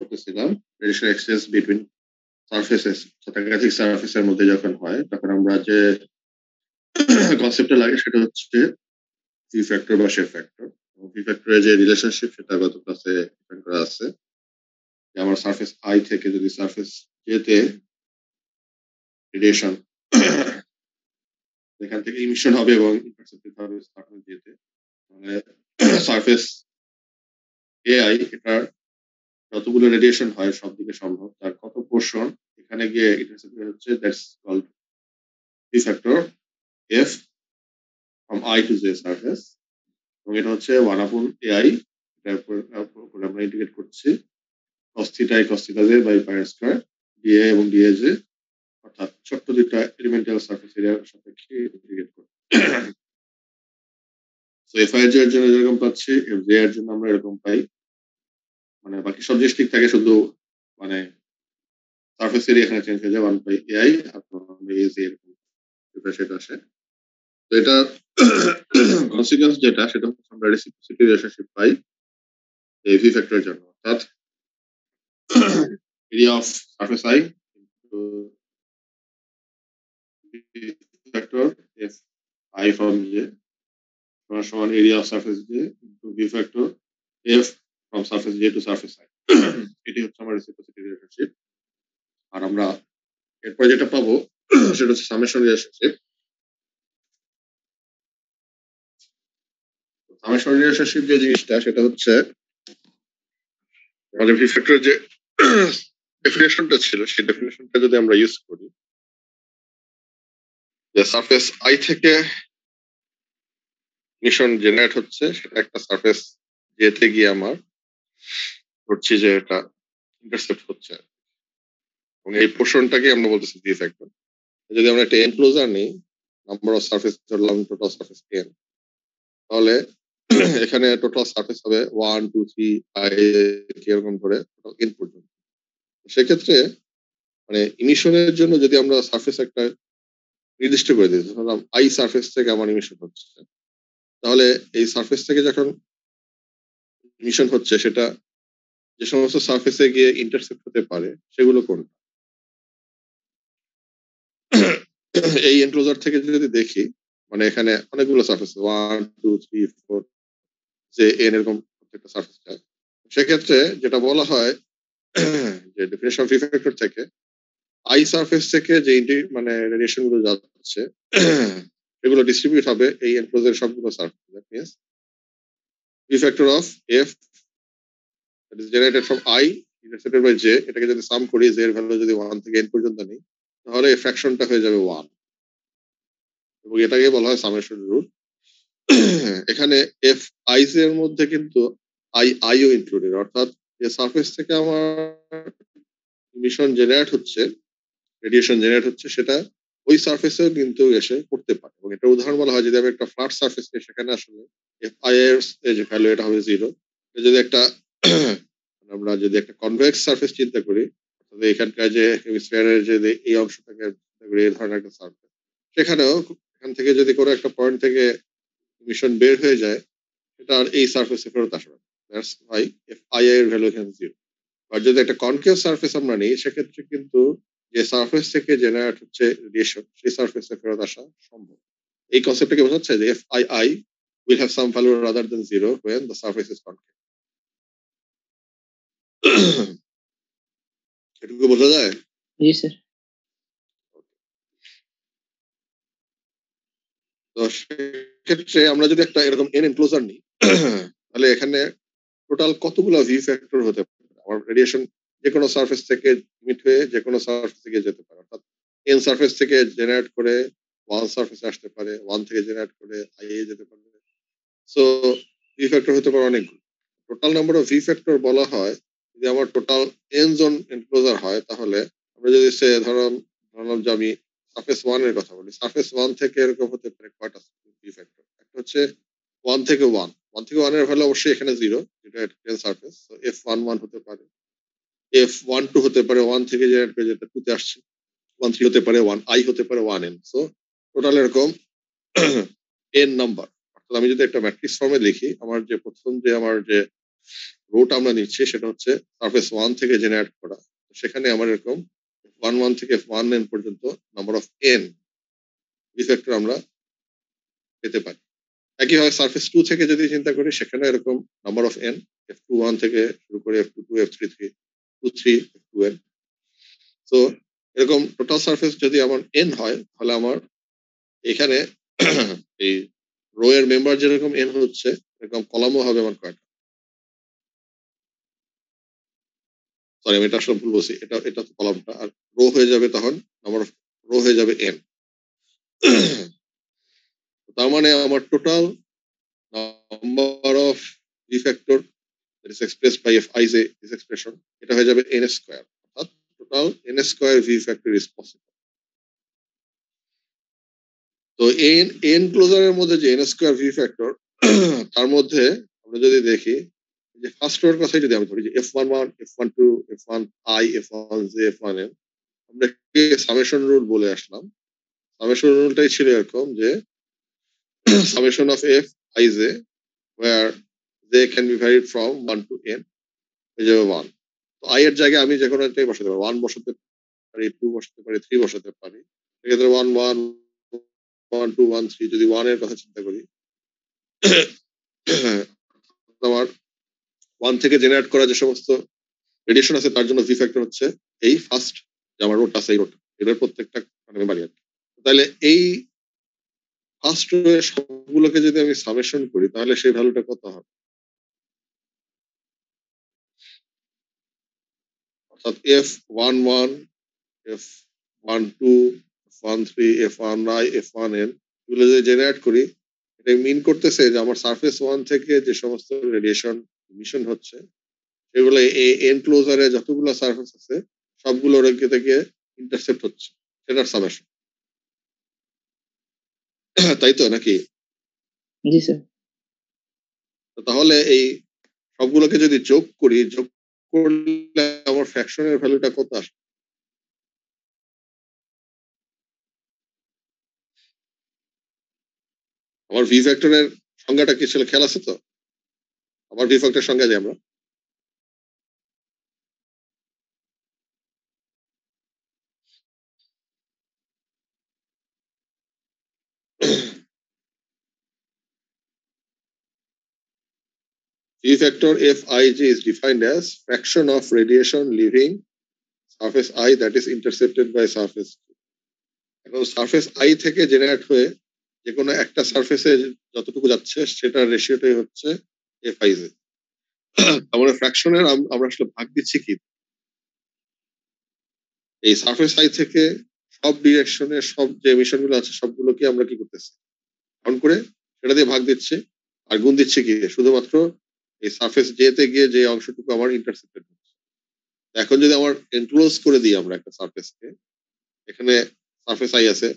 করতেছিলাম radiation exchange between surfaces, একাধিক সারফেসের মধ্যে যখন হয় তখন আমরা যে কনসেপ্টটা লাগে সেটা হচ্ছে ভি ফ্যাক্টর বা শেপ ফ্যাক্টর। ভি ফ্যাক্টরের যে রিলেশনশিপ সেটা গত ক্লাসে ডিফাইন করা আছে। আমার সারফেস আই থেকে যদি সারফেস জে তে রেডিয়েশন এখান থেকে ইমিশন হবে এবং ইন্টারসেপ্টেড হবে সারফেস জে তে, মানে সারফেস এ আই এটার যতগুলো রেডিয়েশন হয় সব দিকে সম্ভব তার কত পোর্শন এখানে গিয়ে ইন্টারসেপ্টেড হচ্ছে, that's called view factor F from I to J surface. এবং এটা হচ্ছে 1/ai, এটার উপর আমরা ইন্টিগ্রেট করছি cos theta i cos theta j by pi square dA এবং dAj, অর্থাৎ ছোট্ট দুইটা এলিমেন্টাল সারফেস এরিয়ার সাপেক্ষে ইন্টিগ্রেট করি। সো fi এর জন্য যেরকম পাচ্ছি fj এর জন্য আমরা এরকম পাই, মানে বাকি সব জিনিস ঠিক থাকে, শুধু মানে সারফেস এরিয়া এখানে চেঞ্জ হয়ে যায় 1/ai আর az এরকম সেটা আসে। তো এটা কনসিকুয়েন্স যেটা সেটা হচ্ছে আমরা রেসিপ্রোসিটি রিলেশনশিপ পাই এই ভি ফ্যাক্টরের জন্য, অর্থাৎ area of surface I into vector f I from j সমান area of surface j into v factor f from surface j to surface I। এটি হচ্ছে আমার রেসিপ্রোসিটি রিলেশনশিপ। আর আমরা এরপর যেটা পাবো সেটা হচ্ছে সামেশন রিলেশনশিপ। সামেশন রিলেশনশিপ যে জিনিসটা সেটা হচ্ছে আমাদের ভি ফ্যাক্টরের যে ডেফিনেশনটা ছিল সেই ডেফিনেশনটা যদি আমরা ইউজ করি, যে সারফেস আই থেকে মিশন জেনারেট হচ্ছে সেটা একটা সারফেস যেতে গিয়ে আমার ধরছি যে এটা ইন্টারসেপ্ট হচ্ছে, এবং এই পোর্শনটাকে আমরা বলতেছি ভি ফ্যাক্টর। যদি আমরা একটা এনক্লোজার নিই, নাম্বার অফ সারফেস ধরলাম টোটাল সারফেস 10, তাহলে এখানে টোটাল সারফেস হবে 1 2 3 এরকম ধরে টোটাল এন পর্যন্ত। সেক্ষেত্রে মানে ইমিশনের জন্য যদি আমরা সারফেস একটা নির্দিষ্ট করে দিই, ধরলাম আই সারফেস থেকে আমার ইমিশন হচ্ছে, তাহলে এই সারফেস থেকে যখন ইমিশন হচ্ছে সেটা যে সমস্ত সারফেসে গিয়ে ইন্টারসেপ্ট হতে পারে সেগুলো কোনটা? এই এনক্লোজার থেকে যদি দেখি, মানে এখানে অনেকগুলো সারফেস 1 2 3 4 যে এন এরকম প্রত্যেকটা সারফেস, সেক্ষেত্রে যেটা বলা হয় যে ডেফিনেশন অফ ফ্যাক্টর থেকে আই সারফেস থেকে যে মানে রেডিয়েশন গুলো যাচ্ছে এগুলো ডিস্ট্রিবিউট হবে এই এনক্লোজার সবগুলো surface. That means view factor of F that is generated from I intercepted by J, এটাকে যদি সাম করি জে এর ভ্যালু যদি 1 থেকে n পর্যন্ত নিই, তাহলে এই ফ্র্যাকশনটা হয়ে যাবে 1, এবং এটাকে বলা হয় সামেশন রুল। এখানে এফ আইজ এর মধ্যে কিন্তু আইও ইনক্লুডেড, অর্থাৎ যে সারফেস থেকে আমার ইমিশন জেনারেট হচ্ছে, রেডিয়েশন জেনারেট হচ্ছে, সেটা ওই সারফেসেও কিন্তু এসে পড়তে পারে। এবং এটা উদাহরণ বলা হয় যদি আমি একটা ফ্ল্যাট সারফেস নিই, সেখানে আসলে এফ আই এর যে ভ্যালু এটা হবে 0। যদি একটা আমরা যদি একটা কনভেক্স সারফেস চিন্তা করি, এখানকার যে হেমিস্ফিয়ারের যে এই অংশটাকে এই ধরনের একটা সারফেস, সেখানেও এখান থেকে যদি কোনো একটা পয়েন্ট থেকে ইমিশন বের হয়ে যায়, এটা আর এই সারফেসে ফেরত আসবে না। দ্যাটস ওয়াই এফ আই এর ভ্যালু এখানে 0। আর যদি একটা কনকেভ সারফেস আমরা নিই, সেক্ষেত্রে কিন্তু যে সারফেস থেকে জেনারেট হচ্ছে রেডিয়েশন সেই সারফেসে ফেরত আসা সম্ভব। এই কনসেপ্টটাকে বোঝাচ্ছে যে F I I will have some value rather than 0 when the surface is concave. এটুকু বোঝা যায়? জি স্যার। তো সেক্ষেত্রে আমরা যদি একটা এরকম এন এনক্লোজার নিই, তাহলে এখানে টোটাল কতগুলো ভি ফ্যাক্টর হতে পারে? আমার রেডিয়েশন যে কোনো সারফেস থেকে ইমিট হয়ে যে কোনো সারফেস থেকে যেতে পারে, অর্থাৎ এন সারফেস থেকে জেনারেট করে ওয়ান সারফেসে আসতে পারে, ওয়ান থেকে জেনারেট করে আই এ যেতে পারে। সো ভি ফ্যাক্টর হতে পারে অনেকগুলো। Total number of V factor বলা হয় যদি আমার টোটাল এন জন এনক্লোজার হয়, তাহলে আমরা যদি সে ধরলাম যে আমি সারফেস 1 এর কথা বলি, সারফেস 1 থেকে এরকম হতে পারে কয়টা ভি ফ্যাক্টর? একটা হচ্ছে 1 থেকে 1 এর ভ্যালু অবশ্যই এখানে 0, যেটা এন সারফেস, সো f11 হতে পারে, f12 হতে পারে 1 থেকে জেনারেট করে যেটা 2 তে আসছে, 13 হতে পারে, 1i হতে পারে, 1n। সো টোটাল এরকম n নাম্বার। অর্থাৎ আমি যদি একটা ম্যাট্রিক্স ফর্মে লিখি, আমার যে প্রথম যে আমার যে রোটা আমরা নিচ্ছি সেটা হচ্ছে সারফেস 1 থেকে জেনারেট করা, সেখানে আমার এরকম F11 থেকে F1n পর্যন্ত নাম্বার অফ n ভি আমরা পেতে পারি। একইভাবে সারফেস 2 থেকে যদি চিন্তা করি সেখানে এরকম নাম্বার অফ n F21 থেকে শুরু করে F22 F33 23 F2n। তো এরকম টোটাল সারফেস যদি আমার n হয় তাহলে আমার এখানে এই রো এর মেম্বার যেরকম n হচ্ছে এরকম কলামও হবে আমার কয়টা, সরি আমি এটা আসলে ভুল বলছি, এটা এটা কলামটা, আর রো হয়ে যাবে তখন নাম্বার অফ রো হয়ে যাবে n। তার মানে আমার total number of V factor that is expressed by Fij this expression এটা হয়ে যাবে n স্কয়ার, অর্থাৎ total n square V factor is possible. তো n ক্লোজারের মধ্যে যে n স্কয়ার ভি ফ্যাক্টর তার মধ্যে আমরা যদি দেখি যে ফার্স্ট রোর কথাই যদি আমি ধরি যে f11 f12 f1i f1j f1n, আমরা সামেশন রুল বলে আসলাম। সামেশন রুলটাই ছিল এরকম যে summation of Fij where j can be varied from 1 to n হয়ে যাবে 1। তো i এর জায়গায় আমি যে কোনো একটাই বসাতে পারি, 1 বসাতে পারি, 2 বসাতে পারি, 3 বসাতে পারি। সেক্ষেত্রে 1 1 1 2 1 3 যদি 1 এর কথা চিন্তা করি আমার 1 থেকে জেনারেট করা যে সমস্ত রেডিয়েশন আছে তার জন্য ভি ফ্যাক্টর হচ্ছে এই ফার্স্ট যে আমার রোড আছে এই রোড, এটার প্রত্যেকটা বাড়ি আর কি। তাহলে এই ফার্স্ট রো এর সবগুলোকে যদি আমি সামেশন করি তাহলে সেই ভ্যালুটা কত হবে, অর্থাৎ F11 F12 F13 F1i F1n এগুলো যদি জেনারেট করি এটা মিন করতেছে যে আমার সারফেস 1 থেকে যে সমস্ত রেডিয়েশন ইমিশন হচ্ছে সেগুলো এই এনক্লোজারে যতগুলো সারফেস আছে সবগুলোর থেকে ইন্টারসেপ্ট হচ্ছে, সেটার সামেশন। তাই তো নাকি? জি স্যার। তাহলে এই সবগুলোকে যদি যোগ করি, যোগ করলে আমার ফ্র্যাকশনের ভ্যালুটা কত আসে? আমার ভি ফ্যাক্টরের সংজ্ঞাটা কি ছিল খেয়াল আছে তো? আমার ভি ফ্যাক্টর সংজ্ঞা যে আমরা V factor Fij is defined as fraction of radiation leaving surface I that is intercepted by surface 2. এখন সারফেস i থেকে জেনারেট হয়ে যে কোনো একটা সারফেসে যতটুকু যাচ্ছে সেটার রেশিওটাই হচ্ছে Fij। আমরা ফ্র্যাকশনের আমরা আসলে ভাগ দিচ্ছি কি এই সারফেস i থেকে সব ডিরেকশনে সব যে এমিশন গুলো আছে সবগুলোকে আমরা কি করতেছি কাউন্ট করে সেটা দিয়ে ভাগ দিচ্ছি, আর গুণ দিচ্ছি কি শুধুমাত্র এই সারফেস জে তে গিয়ে যে অংশটুকু আমার ইন্টারসেপ্টেড হচ্ছে। এখন যদি আমার এনক্লোজ করে দিই আমরা একটা সারফেসকে, এখানে সারফেস আই আছে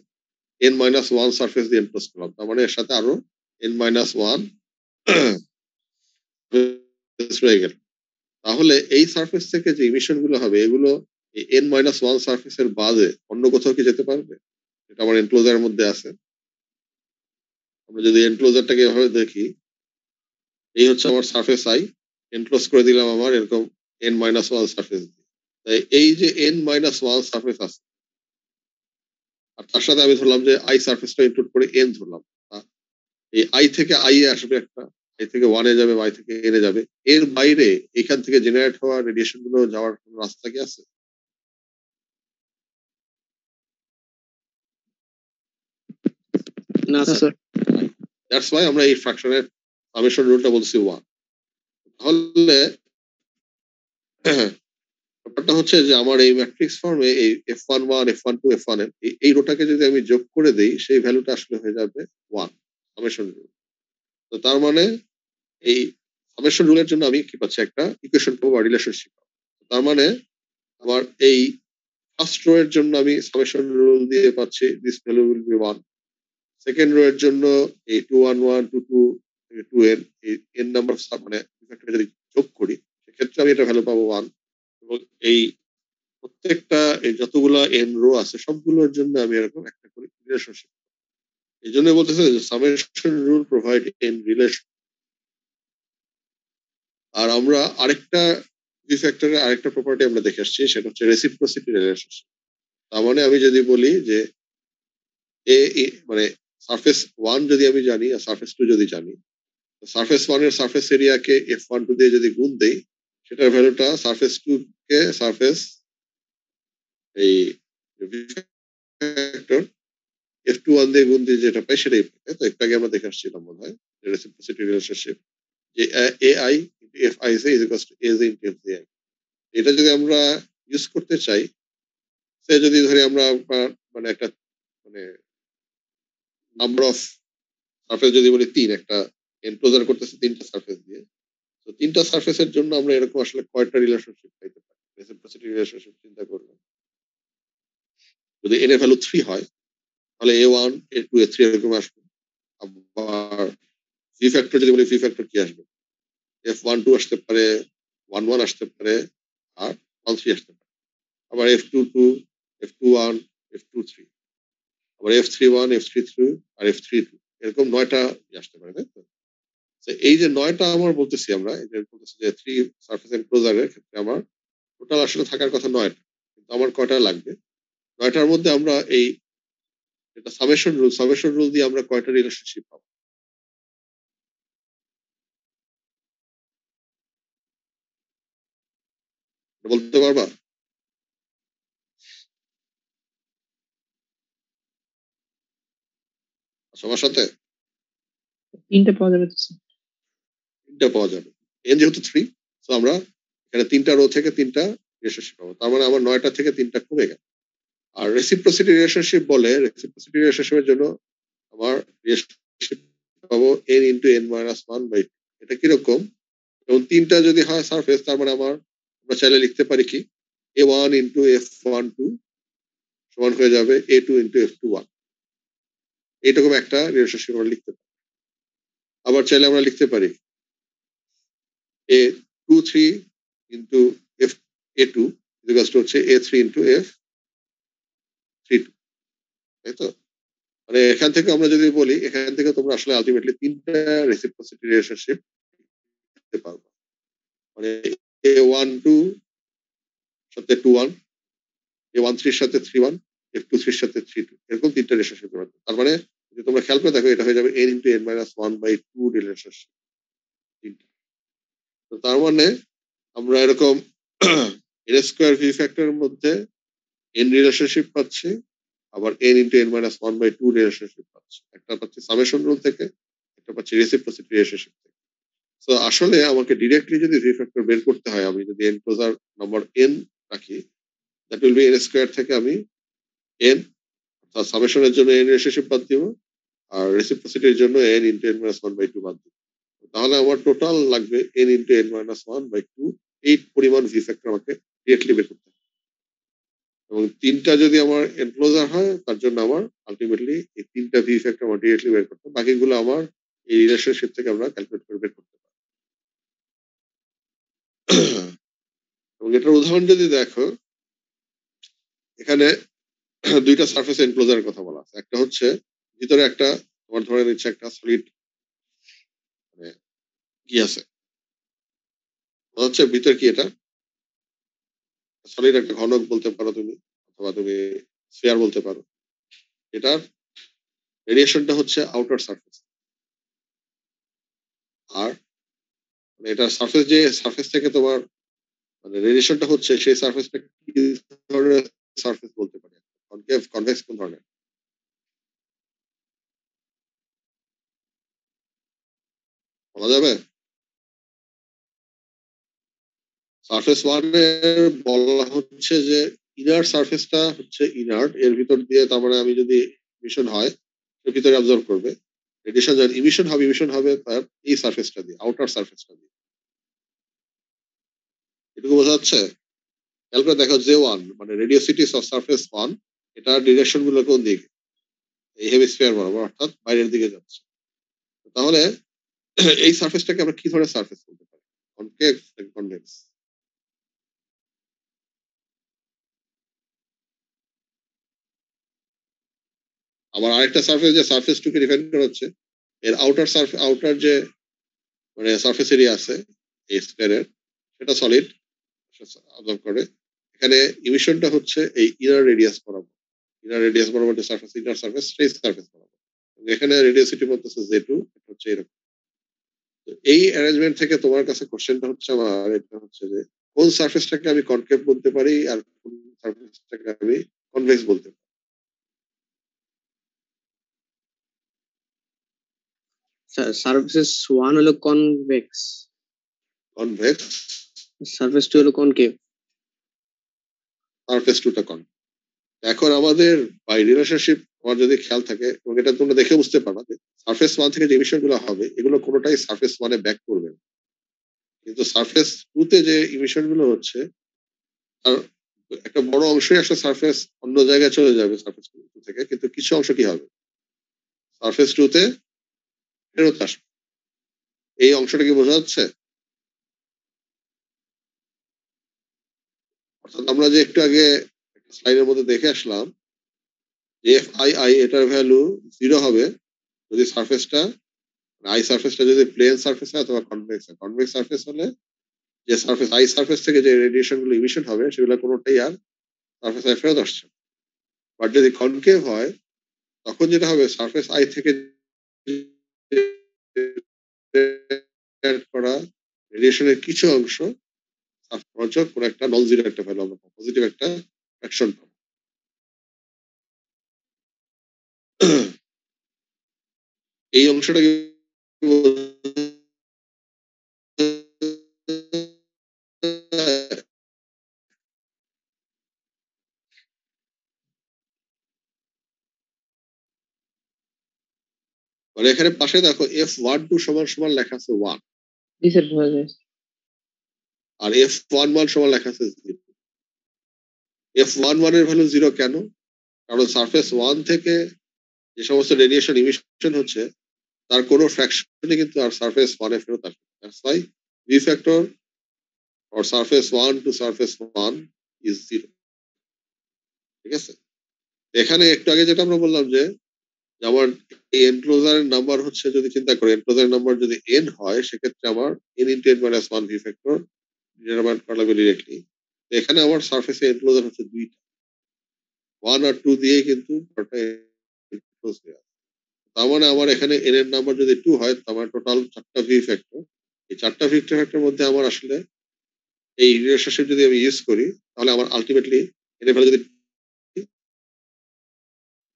n-1 সারফেস দিয়ে এনক্লোজ করলাম, তার মানে এর সাথে আরো n-1 রয়ে গেল। তাহলে এই সারফেস থেকে যে ইমিশন গুলো হবে এগুলো এই n-1 সারফেসের বাদে অন্য কোথাও কি যেতে পারবে? এটা আমার এনক্লোজারের মধ্যে আছে। আমরা যদি এনক্লোজারটাকে এভাবে দেখি, এই হচ্ছে আমার সারফেস আই, এনক্লোজ করে দিলাম আমার এরকম n-1 সারফেস দিয়ে। তাই এই যে n-1 সারফেস আছে আর তার সাথে আমি ধরলাম যে আই সারফেসটা ইনক্লুড করে n ধরলাম, এই আই থেকে আই এ আসবে একটা, আই থেকে 1 এ যাবে, আই থেকে n এ যাবে, এর বাইরে এখান থেকে জেনারেট হওয়া রেডিয়েশন গুলো যাওয়ার কোনো রাস্তা কি আছে? না স্যার। দ্যাটস ওয়াই আমরা এই ফ্র্যাকশনের সামেশন রুলটা বলছি 1। তাহলে ব্যাপারটা হচ্ছে যে আমার এই ম্যাট্রিক্স ফর্মে এই F11 F12 F1n এই রোটাকে যদি আমি যোগ করে দেই সেই ভ্যালুটা আসলে হয়ে যাবে 1 সামেশন রুল। তো তার মানে এই সামেশন রুলের জন্য আমি কি পাচ্ছি একটা ইকুয়েশন পাবো বা রিলেশনশিপ। তার মানে আমার এই ফার্স্ট রো এর জন্য আমি সামেশন রুল দিয়ে পাচ্ছি this value will be 1। Second rho এর জন্য এই 211 22 2n এই n নাম্বার মানে যদি যোগ করি সেক্ষেত্রে আমি এটা ভ্যালু পাবো 1। এবং এই প্রত্যেকটা এই যতগুলা এন রো আছে সবগুলোর জন্য আমি এরকম একটা করে রিলেশনশিপ। এই জন্য বলতেছে যে summation rule provide an relation. আর আমরা আরেকটা ভি ফ্যাক্টরের আরেকটা প্রপার্টি আমরা দেখে আসছি, সেটা হচ্ছে রেসিপ্রোসিটি রিলেশনশিপ। তার মানে আমি যদি বলি যে মানে সারফেস ওয়ান যদি আমি জানি আর সারফেস টু যদি জানি, সারফেস ওয়ান এর সারফেস এরিয়াকে F12 দিয়ে যদি গুণ দেই, সেটার ভ্যালুটা সারফেস টু কে সারফেস এই ফ্যাক্টর F21 দিয়ে গুণ দিয়ে যেটা পাই সেটাই পাই। তো একটু আগে আমরা দেখে আসছিলাম মনে হয় রেসিপ্রোসিটি রিলেশনশিপ, যে AI FIJ is equals to AJ into FJI। এটা যদি আমরা ইউজ করতে চাই, সে যদি ধরি আমরা মানে একটা মানে নাম্বার অফ সারফেস যদি বলি তিন, একটা এনক্লোজার করতেছে তিনটা সারফেস দিয়ে, তো তিনটা সারফেসের জন্য আমরা এরকম আসলে কয়টা রিলেশনশিপ পাইতে পারি, রেসিপ্রোসিটি রিলেশনশিপ চিন্তা করবেন। যদি এন এর ভ্যালু 3 হয়, তাহলে A1 A2 A3 এরকম আসবে। আবার ভি ফ্যাক্টর যদি বলি, ভি ফ্যাক্টর কি আসবে, F12 আসতে পারে, 11 আসতে পারে, আর 13 আসতে পারে। আবার F22 F21 F23, আবার F31 F32 আর F32, এরকম 9টা আসতে পারে, তাই তো? এই যে 9টা আমার বলতেছি, আমরা এই যে বলতেছি যে থ্রি সারফেস এনক্লোজারের ক্ষেত্রে আমার টোটাল আসলে থাকার কথা 9টা, কিন্তু আমার কয়টা লাগবে? 9টার মধ্যে আমরা এই এটা সামেশন রুল দিয়ে আমরা কয়টা রিলেশনশিপ পাবো এটা বলতে পারবা? সবার সাথে তিনটে পাওয়া যাবে তো স্যার। তিনটা পাওয়া যাবে। এন যেহেতু 3, তো আমরা এখানে তিনটা রো থেকে তিনটা রিলেশনশিপ পাবো, তার মানে আমার 9টা থেকে তিনটা কমে গেল। আর রেসিপ্রোসিটি রিলেশনশিপ বলে, রেসিপ্রোসিটি রিলেশনশিপের জন্য আমার রিলেশনশিপ পাবো n into n minus one by two. এটা কিরকম? এবং তিনটা যদি হয় সারফেস, তার মানে আমরা চাইলে লিখতে পারি কি, A1 ইন্টু F12 সমান হয়ে যাবে A2 ইন্টু F21। এইরকম একটা রিলেশনশিপ আমরা লিখতে পারি। আবার চাইলে আমরা লিখতে পারি A23 ইন্টু A2 হচ্ছে A3 ইন্টু F32, তাই তো? মানে এখান থেকে আমরা যদি বলি, এখান থেকে তোমরা আসলে আলটিমেটলি তিনটা রেসিপ্রোসিটি রিলেশনশিপ লিখতে পারবে। মানে A12 সাথে 21, A13 সাথে 31, F23 সাথে 32, এরকম তিনটা রিলেশনশিপ পাবে। তার মানে যদি তোমরা খেয়াল করে দেখো, এটা হয়ে যাবে n into n minus one by two relationship তিনটা। তো তার মানে আমরা এরকম n স্কোয়ার ভি ফ্যাক্টরের মধ্যে n রিলেশনশিপ পাচ্ছি, আবার n into n minus one by two relationship পাচ্ছি। একটা পাচ্ছি সামেশন রুল থেকে, একটা পাচ্ছি রেসিপ্রোসিটি রিলেশনশিপ থেকে। তো আসলে আমাকে ডিরেক্টলি যদি ভি ফ্যাক্টর বের করতে হয়, আমি যদি n ক্লোজার নাম্বার n রাখি, that will be n square থেকে আমি n সামেশনের জন্য n রিলেশনশিপ বাদ দিব, আর রেসিপ্রোসিটির জন্য n into n minus one by two বাদ দিব। তাহলে আমার টোটাল লাগবে n into n minus one by two, এই পরিমাণ ভি ফ্যাক্টর আমাকে ডিরেক্টলি বের করতে হবে। এবং তিনটা যদি আমার এনক্লোজার হয়, তার জন্য আমার আলটিমেটলি এই তিনটা ভি ফ্যাক্টর আমার ডিরেক্টলি বের করতে হবে, বাকিগুলো আমার এই রিলেশনশিপ থেকে আমরা ক্যালকুলেট করে বের করতে পারি। এবং এটার উদাহরণ যদি দেখো, এখানে দুইটা সারফেস এনক্লোজারের কথা বলা আছে। একটা হচ্ছে ভিতরে একটা, তোমার ধরে নিচ্ছে একটা সলিড মানে কি আছে, হচ্ছে ভিতরে কি, এটা সলিড একটা ঘনক বলতে পারো তুমি, অথবা তুমি স্ফিয়ার বলতে পারো। এটার রেডিয়েশনটা হচ্ছে আউটার সারফেস, আর এটার সারফেস, যে সারফেস থেকে তোমার মানে রেডিয়েশনটা হচ্ছে, সেই সারফেসটা কি ধরনের সারফেস বলতে পারি? কনকেভ, কনভেক্স, কোন ধরনের বলা যাবে? সারফেস ওয়ানে বলা হচ্ছে যে ইনার সারফেসটা হচ্ছে ইনার্ট, এর ভিতর দিয়ে, তার মানে আমি যদি ইমিশন হয়, এর ভিতরে অবজার্ভ করবে। রেডিয়েশন যখন ইমিশন হবে তার এই সারফেসটা দিয়ে, আউটার সারফেসটা দিয়ে। এটুকু বোঝা যাচ্ছে? খেয়াল করে দেখো, জে ওয়ান মানে রেডিওসিটি অফ সারফেস ওয়ান, এটার ডিরেকশন গুলো কোন দিকে? এই হেমিস্ফিয়ার বরাবর, অর্থাৎ বাইরের দিকে যাচ্ছে। তাহলে এই সারফেসটাকে আমরা কি ধরনের সারফেস বলতে পারি? কনকেভ নাকি কনভেক্স? আবার আরেকটা সারফেস, যে সারফেস টুকে ডিফাইন করা হচ্ছে, এর আউটার যে মানে সারফেস এরিয়া আছে, এই স্কয়ারের, সেটা সলিড অবজার্ভ করে। এখানে ইমিশনটা হচ্ছে এই ইনার রেডিয়াস বরাবর, ইনার রেডিয়াস বরাবর যে সারফেস, ইনার সারফেস, সেই সারফেস বরাবর। এখানে রেডিয়াসিটি বলতেছে Z2, হচ্ছে এরকম। এই অ্যারেঞ্জমেন্ট থেকে তোমার কাছে কোশ্চেনটা হচ্ছে আমার, এটা হচ্ছে যে কোন সারফেসটাকে আমি কনকেভ বলতে পারি আর কোন সারফেসটাকে আমি কনভেক্স বলতে পারি। সারফেস 1 হলো কনভেক্স, কনভেক্স, সারফেস 2 হলো কনকেভ, সারফেস 2টা কন। এখন আমাদের বাই রিলেশনশিপ আমার যদি খেয়াল থাকে, এবং এটা তোমরা দেখে বুঝতে পারবা যে সারফেস 1 থেকে যে ইমিশন গুলো হবে এগুলো কোনোটাই সারফেস 1 এ ব্যাক করবে না, কিন্তু সারফেস 2 তে যে ইমিশন গুলো হচ্ছে আর একটা বড় অংশই আসলে সারফেস অন্য জায়গায় চলে যাবে সারফেস 2 থেকে, কিন্তু কিছু অংশ কি হবে সারফেস 2 তে ফেরত আসবে। এই অংশটা কি বোঝা যাচ্ছে? অর্থাৎ আমরা যে একটু আগে স্লাইডের মধ্যে দেখে আসলাম যে FII এটার ভ্যালু 0 হবে যদি সারফেসটা, আই সারফেসটা যদি প্লেন সারফেস হয় অথবা কনভেক্স হয়। কনভেক্স সারফেস হলে যে সারফেস আই সারফেস থেকে যে রেডিয়েশন গুলো ইমিশন হবে সেগুলো কোনোটাই আর সারফেস আই ফেরত আসছে। বাট যদি কনকেভ হয় তখন যেটা হবে সারফেস আই থেকে করা রেডিয়েশনের কিছু অংশ কোনো একটা নন জিরো একটা ভ্যালু আমরা পজিটিভ একটা অ্যাকশন পাবো। এই অংশটা মানে এখানে পাশে দেখো F12 সমান সমান লেখা আছে 1, জি স্যার বোঝা যায়। আর F11 সমান লেখা আছে 0। F11 এর ভ্যালু 0 কেন? কারণ সারফেস 1 থেকে যে সমস্ত রেডিয়েশন ইমিশন হচ্ছে তার কোনো ফ্র্যাকশনে কিন্তু আর সারফেস 1 এ ফেরত আসবে। That's why V factor for surface 1 to surface 1 is 0। ঠিক আছে? এখানে একটু আগে যেটা আমরা বললাম যে আমার এই এনক্লোজারের নাম্বার হচ্ছে, যদি চিন্তা করি এনক্লোজারের নাম্বার যদি n হয় সেক্ষেত্রে আমার n into n minus 1 V factor determine করা লাগবে ডিরেক্টলি। এখানে আমার সারফেসে এনক্লোজার হচ্ছে 2টা, 1 আর 2 দিয়ে কিন্তু এনক্লোজ হয়ে আছে। তার মানে আমার এখানে n এর নাম্বার যদি 2 হয় তার মানে টোটাল 4টা V ফ্যাক্টর। এই 4টা V ফ্যাক্টরের মধ্যে আমার আসলে এই রিলেশনশিপ যদি আমি ইউজ করি তাহলে আমার আলটিমেটলি n এর ভ্যালু যদি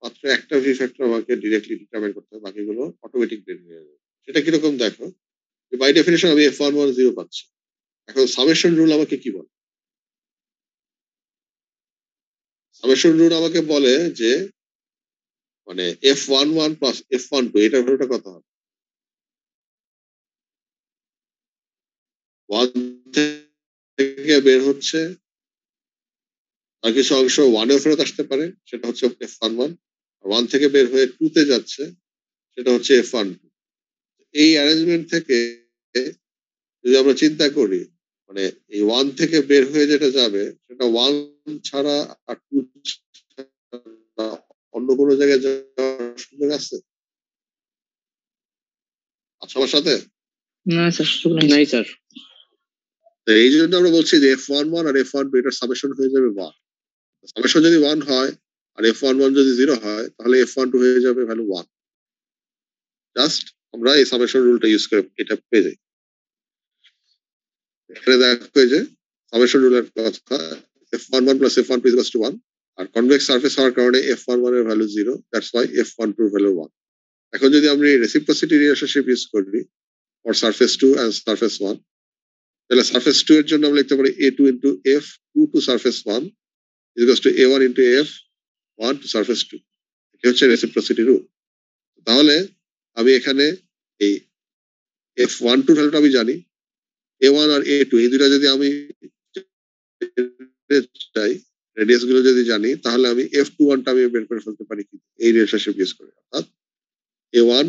মাত্র একটা ভি ফ্যাক্টর আমাকে ডিরেক্টলি ডিটারমাইন করতে হবে, বাকিগুলো অটোমেটিক বের হয়ে যাবে। সেটা কিরকম দেখো, বাই ডেফিনেশন আমি F11 পাচ্ছি। এখন সামেশন রুল আমাকে কি বলে? সামেশন রুল আমাকে বলে যে মানে F11 প্লাস F12 এটার ভ্যালুটা কত হবে? 1 থেকে বের হচ্ছে আর কিছু অংশ 1 এ ফেরত আসতে পারে, সেটা হচ্ছে F11। 1 থেকে বের হয়ে 2 তে যাচ্ছে, সেটা হচ্ছে F12। এই অ্যারেঞ্জমেন্ট থেকে যদি আমরা চিন্তা করি মানে এই 1 থেকে বের হয়ে যেটা যাবে সেটা 1 ছাড়া আর 2 ছাড়া অন্য কোনো জায়গায় যাওয়ার সুযোগ আছে? আচ্ছা আমার সাথে? না স্যার সুযোগ নাই। নাই স্যার। তো এই জন্য আমরা বলছি যে F11 আর F12 এটার সামেশন হয়ে যাবে 1। সামেশন যদি 1 হয় আর F11 যদি 0 হয় তাহলে F12 হয়ে যাবে ভ্যালু 1। জাস্ট আমরা এই সামেশন রুলটা ইউজ করে এটা পেয়ে যাই। এখানে দেখো এই যে সামেশন রুলের কথা, F11 plus F12 is equals to 1, আর কনভেক্স সারফেস হওয়ার কারণে F11 এর ভ্যালু 0, দ্যাটস ওয়াই F12 এর ভ্যালু 1। এখন যদি আমি রেসিপ্রোসিটি রিলেশনশিপ ইউজ করি ফর সারফেস 2 and সারফেস 1, তাহলে সারফেস 2 এর জন্য আমরা লিখতে পারি A2 into F2 to surface 1 is equals to A1 into F1 to surface 2। এটা হচ্ছে রেসিপ্রোসিটি রুল। তাহলে আমি এখানে এই F12 ভ্যালুটা আমি জানি, A1 আর A2 এই দুটো যদি আমি চাই, রেডিয়াস গুলো যদি জানি, তাহলে আমি F21 টা আমি বের করে ফেলতে পারি এই রিলেশনশিপ ইউজ করে। অর্থাৎ A1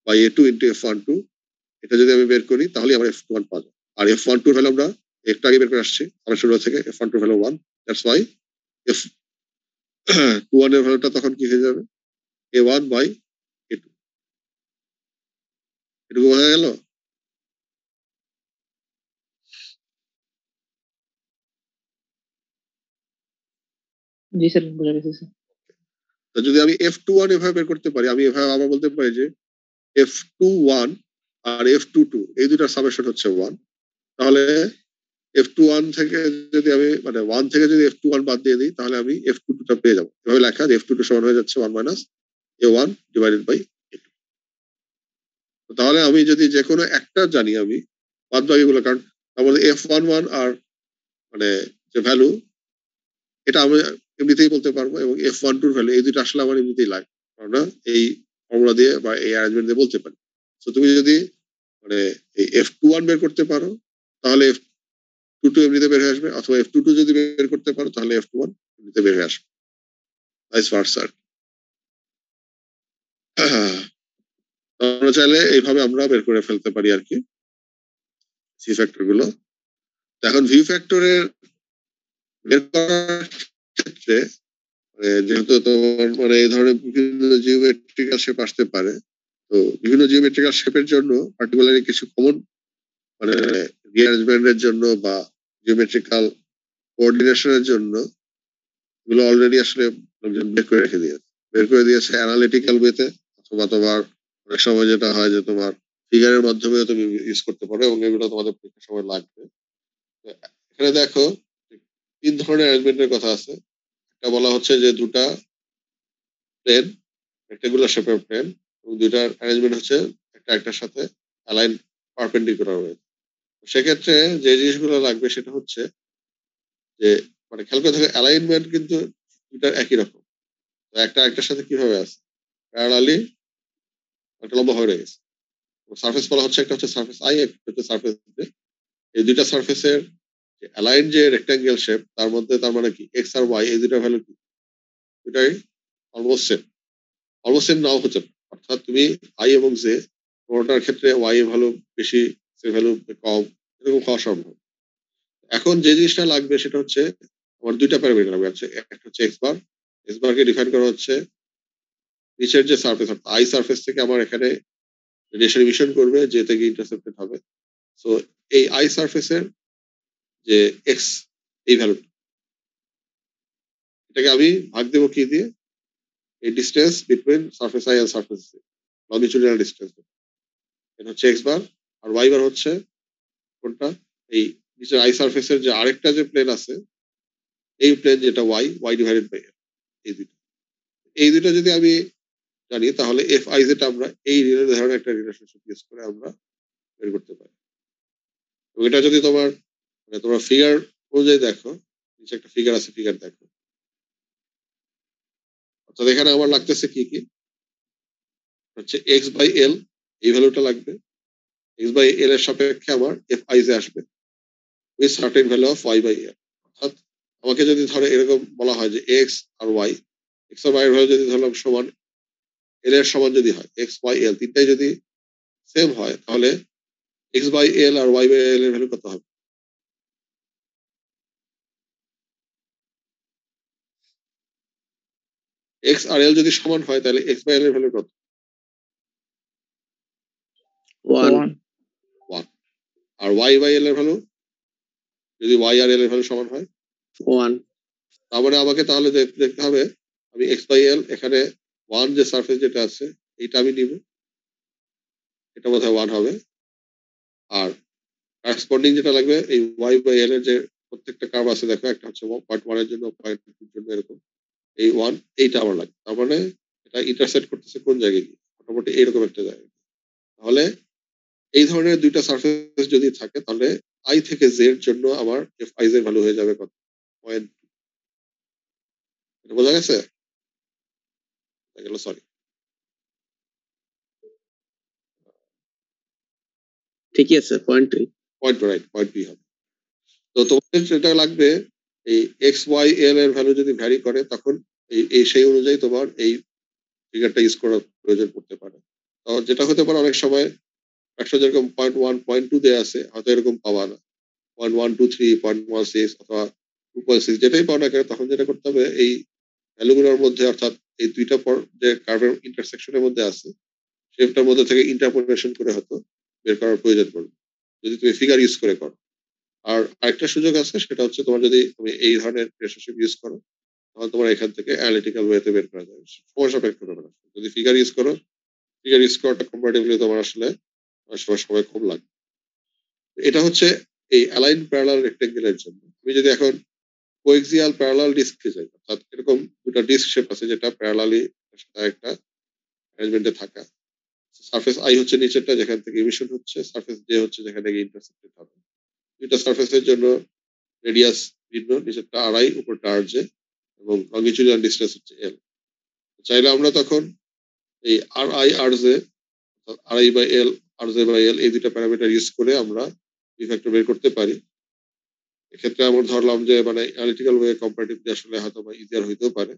by A2 into F12 এটা যদি আমি বের করি তাহলে আমার F21 পাবো। আর F12 ভ্যালু আমরা একটু আগে বের করে আসছি আমার শুরু থেকে, F12 value 1, that's why F21 এর ভ্যালুটা তখন কি হয়ে যাবে A1 by A2। এটুকু বোঝা গেল? জি স্যার বুঝা গেছে স্যার। তো যদি আমি F21 এভাবে বের করতে পারি, আমি এভাবে আবার বলতে পারি যে F21 আর F22 এই দুটার সামেশন হচ্ছে 1, তাহলে F21 থেকে যদি আমি মানে 1 থেকে যদি F21 বাদ দিয়ে দিই তাহলে আমি F22টা পেয়ে যাবো। এভাবে লেখা যে F22 সমান হয়ে যাচ্ছে 1 minus A1 divided by A2। তাহলে আমি যদি যে কোনো একটা জানি আমি বাদ বাকিগুলো, কারণ আমাদের F11 আর মানে যে ভ্যালু এটা আমি এমনিতেই বলতে পারবো, এবং F12 ভ্যালু এই দুটো আসলে আমার এমনিতেই লাগে, কারণ এই ফর্মুলা দিয়ে বা এই অ্যারেঞ্জমেন্ট দিয়ে বলতে পারি। তো তুমি যদি মানে এই F21 বের করতে পারো তাহলে F22 এমনিতে বের হয়ে আসবে, অথবা F22 যদি বের করতে পারো তাহলে F21 এমনিতে বের হয়ে আসবে, ভাইস ভার্সা। আমরা চাইলে এইভাবে আমরা বের করে ফেলতে পারি আর কি সি ফ্যাক্টর গুলো। এখন ভি ফ্যাক্টরের বের করার ক্ষেত্রে যেহেতু তোমার মানে এই ধরনের বিভিন্ন জিওমেট্রিক্যাল শেপ আসতে পারে, তো বিভিন্ন জিওমেট্রিক্যাল শেপের জন্য পার্টিকুলারলি কিছু কমন মানে রিঅ্যারেঞ্জমেন্টের জন্য বা জিওমেট্রিক্যাল কোঅর্ডিনেশনের জন্য এগুলো অলরেডি আসলে বের করে রেখে দিয়েছে, অ্যানালিটিক্যাল ওয়েতে, অথবা তোমার অনেক সময় যেটা হয় যে তোমার ফিগারের মাধ্যমে তুমি ইউজ করতে পারো, এবং এগুলো তোমাদের পরীক্ষার সময় লাগবে। এখানে দেখো 3 ধরনের অ্যারেঞ্জমেন্টের কথা আছে। একটা বলা হচ্ছে যে দুটা প্লেন রেক্টাঙ্গুলার শেপের প্লেন, এবং দুইটার অ্যারেঞ্জমেন্ট হচ্ছে একটা একটার সাথে অ্যালাইন পারপেন্ডিকুলার ওয়ে। সেক্ষেত্রে যে জিনিসগুলো লাগবে সেটা হচ্ছে যে মানে খেয়াল করে দেখো অ্যালাইনমেন্ট কিন্তু দুটার একই রকম, একটা একটার সাথে কিভাবে আছে প্যারালালি একটা লম্বা হয়ে রয়েছে। সারফেস বলা হচ্ছে একটা হচ্ছে সারফেস আই, একটা হচ্ছে সারফেস জে। এই দুইটা সারফেসের অ্যালাইন যে রেক্টাঙ্গেল শেপ তার মধ্যে তার মানে কি এক্স আর ওয়াই এই দুইটা ভ্যালু কি দুটাই অলমোস্ট সেম, অলমোস্ট সেম নাও হচ্ছে না। অর্থাৎ তুমি আই এবং জে কোনোটার ক্ষেত্রে ওয়াই এর ভ্যালু বেশি, সে ভ্যালু কম, এরকম হওয়া সম্ভব। এখন যে জিনিসটা লাগবে সেটা হচ্ছে আমার দুইটা প্যারামিটার লাগবে, একটা হচ্ছে এক্স বার কে ডিফাইন করা হচ্ছে নিচের যে সারফেস অর্থাৎ আই সারফেস থেকে আমার এখানে রেডিয়েশন ইমিশন করবে যে থেকে ইন্টারসেপ্টেড হবে। সো এই আই সারফেসের যে এক্স এই ভ্যালু, এটাকে আমি ভাগ দেবো কি দিয়ে, এই distance between surface I and surface J, longitudinal distance, এটা হচ্ছে এক্স বার। আর ওয়াই বার হচ্ছে কোনটা, এই নিচের আই সারফেসের যে আরেকটা যে প্লেন আছে এই প্লেন যেটা ওয়াই ডিভাইডেড বাই এই দুটো যদি আমি জানি তাহলে এফ আই যেটা আমরা এই ধরনের একটা রিলেশনশিপ ইউজ করে আমরা বের করতে পারি। এবং এটা যদি তোমার মানে তোমার ফিগার অনুযায়ী দেখো, নিচে একটা ফিগার আছে, ফিগার দেখো, অর্থাৎ এখানে আমার লাগতেছে কি কি হচ্ছে এক্স বাই এল এই ভ্যালুটা লাগবে, এক্স বাই এল এর সাপেক্ষে আমার এফ আই জে আসবে with certain value of Y by L. অর্থাৎ আমাকে যদি ধরে এরকম বলা হয় যে এক্স আর ওয়াই, এক্স আর ওয়াই এর ভ্যালু যদি ধরলাম সমান এল এর সমান যদি হয়, এক্স ওয়াই এল তিনটাই যদি সেম হয় তাহলে এক্স বাই এল আর ওয়াই বাই এল এর ভ্যালু কত হবে? এক্স আর এল যদি সমান হয় তাহলে এক্স বাই এল এর ভ্যালু কত? 1 1। আর ওয়াই বাই এল এর ভ্যালু যদি ওয়াই আর এল এর ভ্যালু সমান হয় 1 তার মানে আমাকে তাহলে দেখতে হবে আমি এক্স বাই এল এখানে 1 যে সারফেস যেটা আছে এইটা আমি নিব, এটা বোধহয় 1 হবে। আর করেসপন্ডিং যেটা লাগবে এই ওয়াই বাই এল এর যে প্রত্যেকটা কার্ভ আছে দেখো, একটা হচ্ছে পয়েন্ট 1 এর জন্য, পয়েন্ট 2 এর জন্য, এরকম এই 1 এইটা আমার লাগবে। তার মানে এটা ইন্টারসেক্ট করতেছে কোন জায়গায় গিয়ে, মোটামুটি এইরকম একটা জায়গায়। তাহলে এই ধরনের দুইটা সারফেস যদি থাকে তাহলে আই থেকে জে এর জন্য আমার এফ আই জে ভ্যালু হয়ে যাবে কত? পয়েন্ট। এটা বোঝা গেছে? সরি, ঠিকই আছে, point 2 point right, point B হবে। তো তোমাদের যেটা লাগবে এই এক্স ওয়াই এল এর ভ্যালু যদি ভ্যারি করে তখন এই সেই অনুযায়ী তোমার এই ফিগারটা ইউজ করার প্রয়োজন পড়তে পারে। তো যেটা হতে পারে অনেক সময় একশো যেরকম 0.1 0.2 দেয়া আছে হয়তো এরকম পাওয়া না, 0.123 0.16 অথবা 2.6 যেটাই পাও না কেন, তখন যেটা করতে হবে এই ভ্যালুগুলোর মধ্যে অর্থাৎ এই দুইটা যে কার্ভের ইন্টারসেকশনের মধ্যে আছে শেপটার মধ্যে থেকে ইন্টারপোলেশন করে হয়তো বের করার প্রয়োজন পড়বে যদি তুমি ফিগার ইউজ করে করো। আর আরেকটা সুযোগ আছে সেটা হচ্ছে তোমার যদি তুমি এই ধরনের রিলেশনশিপ ইউজ করো তখন তোমার এখান থেকে অ্যানালিটিক্যাল ওয়েতে বের করা যাবে, সময় সাপেক্ষ ব্যাপার। যদি ফিগার ইউজ করো, ফিগার ইউজ করাটা কম্পারেটিভলি তোমার আসলে সময় খুব লাগবে। এটা হচ্ছে এই অ্যালাইন প্যারালাল রেক্টেঙ্গেলের জন্য। আমি যদি এখন কোএক্সিয়াল প্যারালাল ডিস্কে যাই, অর্থাৎ এরকম দুটো ডিস্ক শেপ আছে যেটা প্যারালালি একটা অ্যারেঞ্জমেন্টে থাকা। সারফেস আই হচ্ছে নিচেরটা যেখান থেকে ইমিশন হচ্ছে, সারফেস জে হচ্ছে যেখান থেকে ইন্টারসেপ্টেড হবে। দুইটা সারফেসের জন্য রেডিয়াস ভিন্ন, নিচেরটা আড়াই, উপরটা আর জে, এবং লঙ্গিচুডিনাল ডিস্টেন্স হচ্ছে এল। চাইলে আমরা তখন এই R I R J, R I by L, R J by L, এই দুইটা প্যারামিটার ইউজ করে আমরা ভি ফ্যাক্টর বের করতে পারি। এক্ষেত্রে আমরা ধরলাম যে মানে অ্যানালিটিক্যাল ওয়ে কম্পারেটিভলি আসলে হয়তো বা ইজিয়ার হইতেও পারে।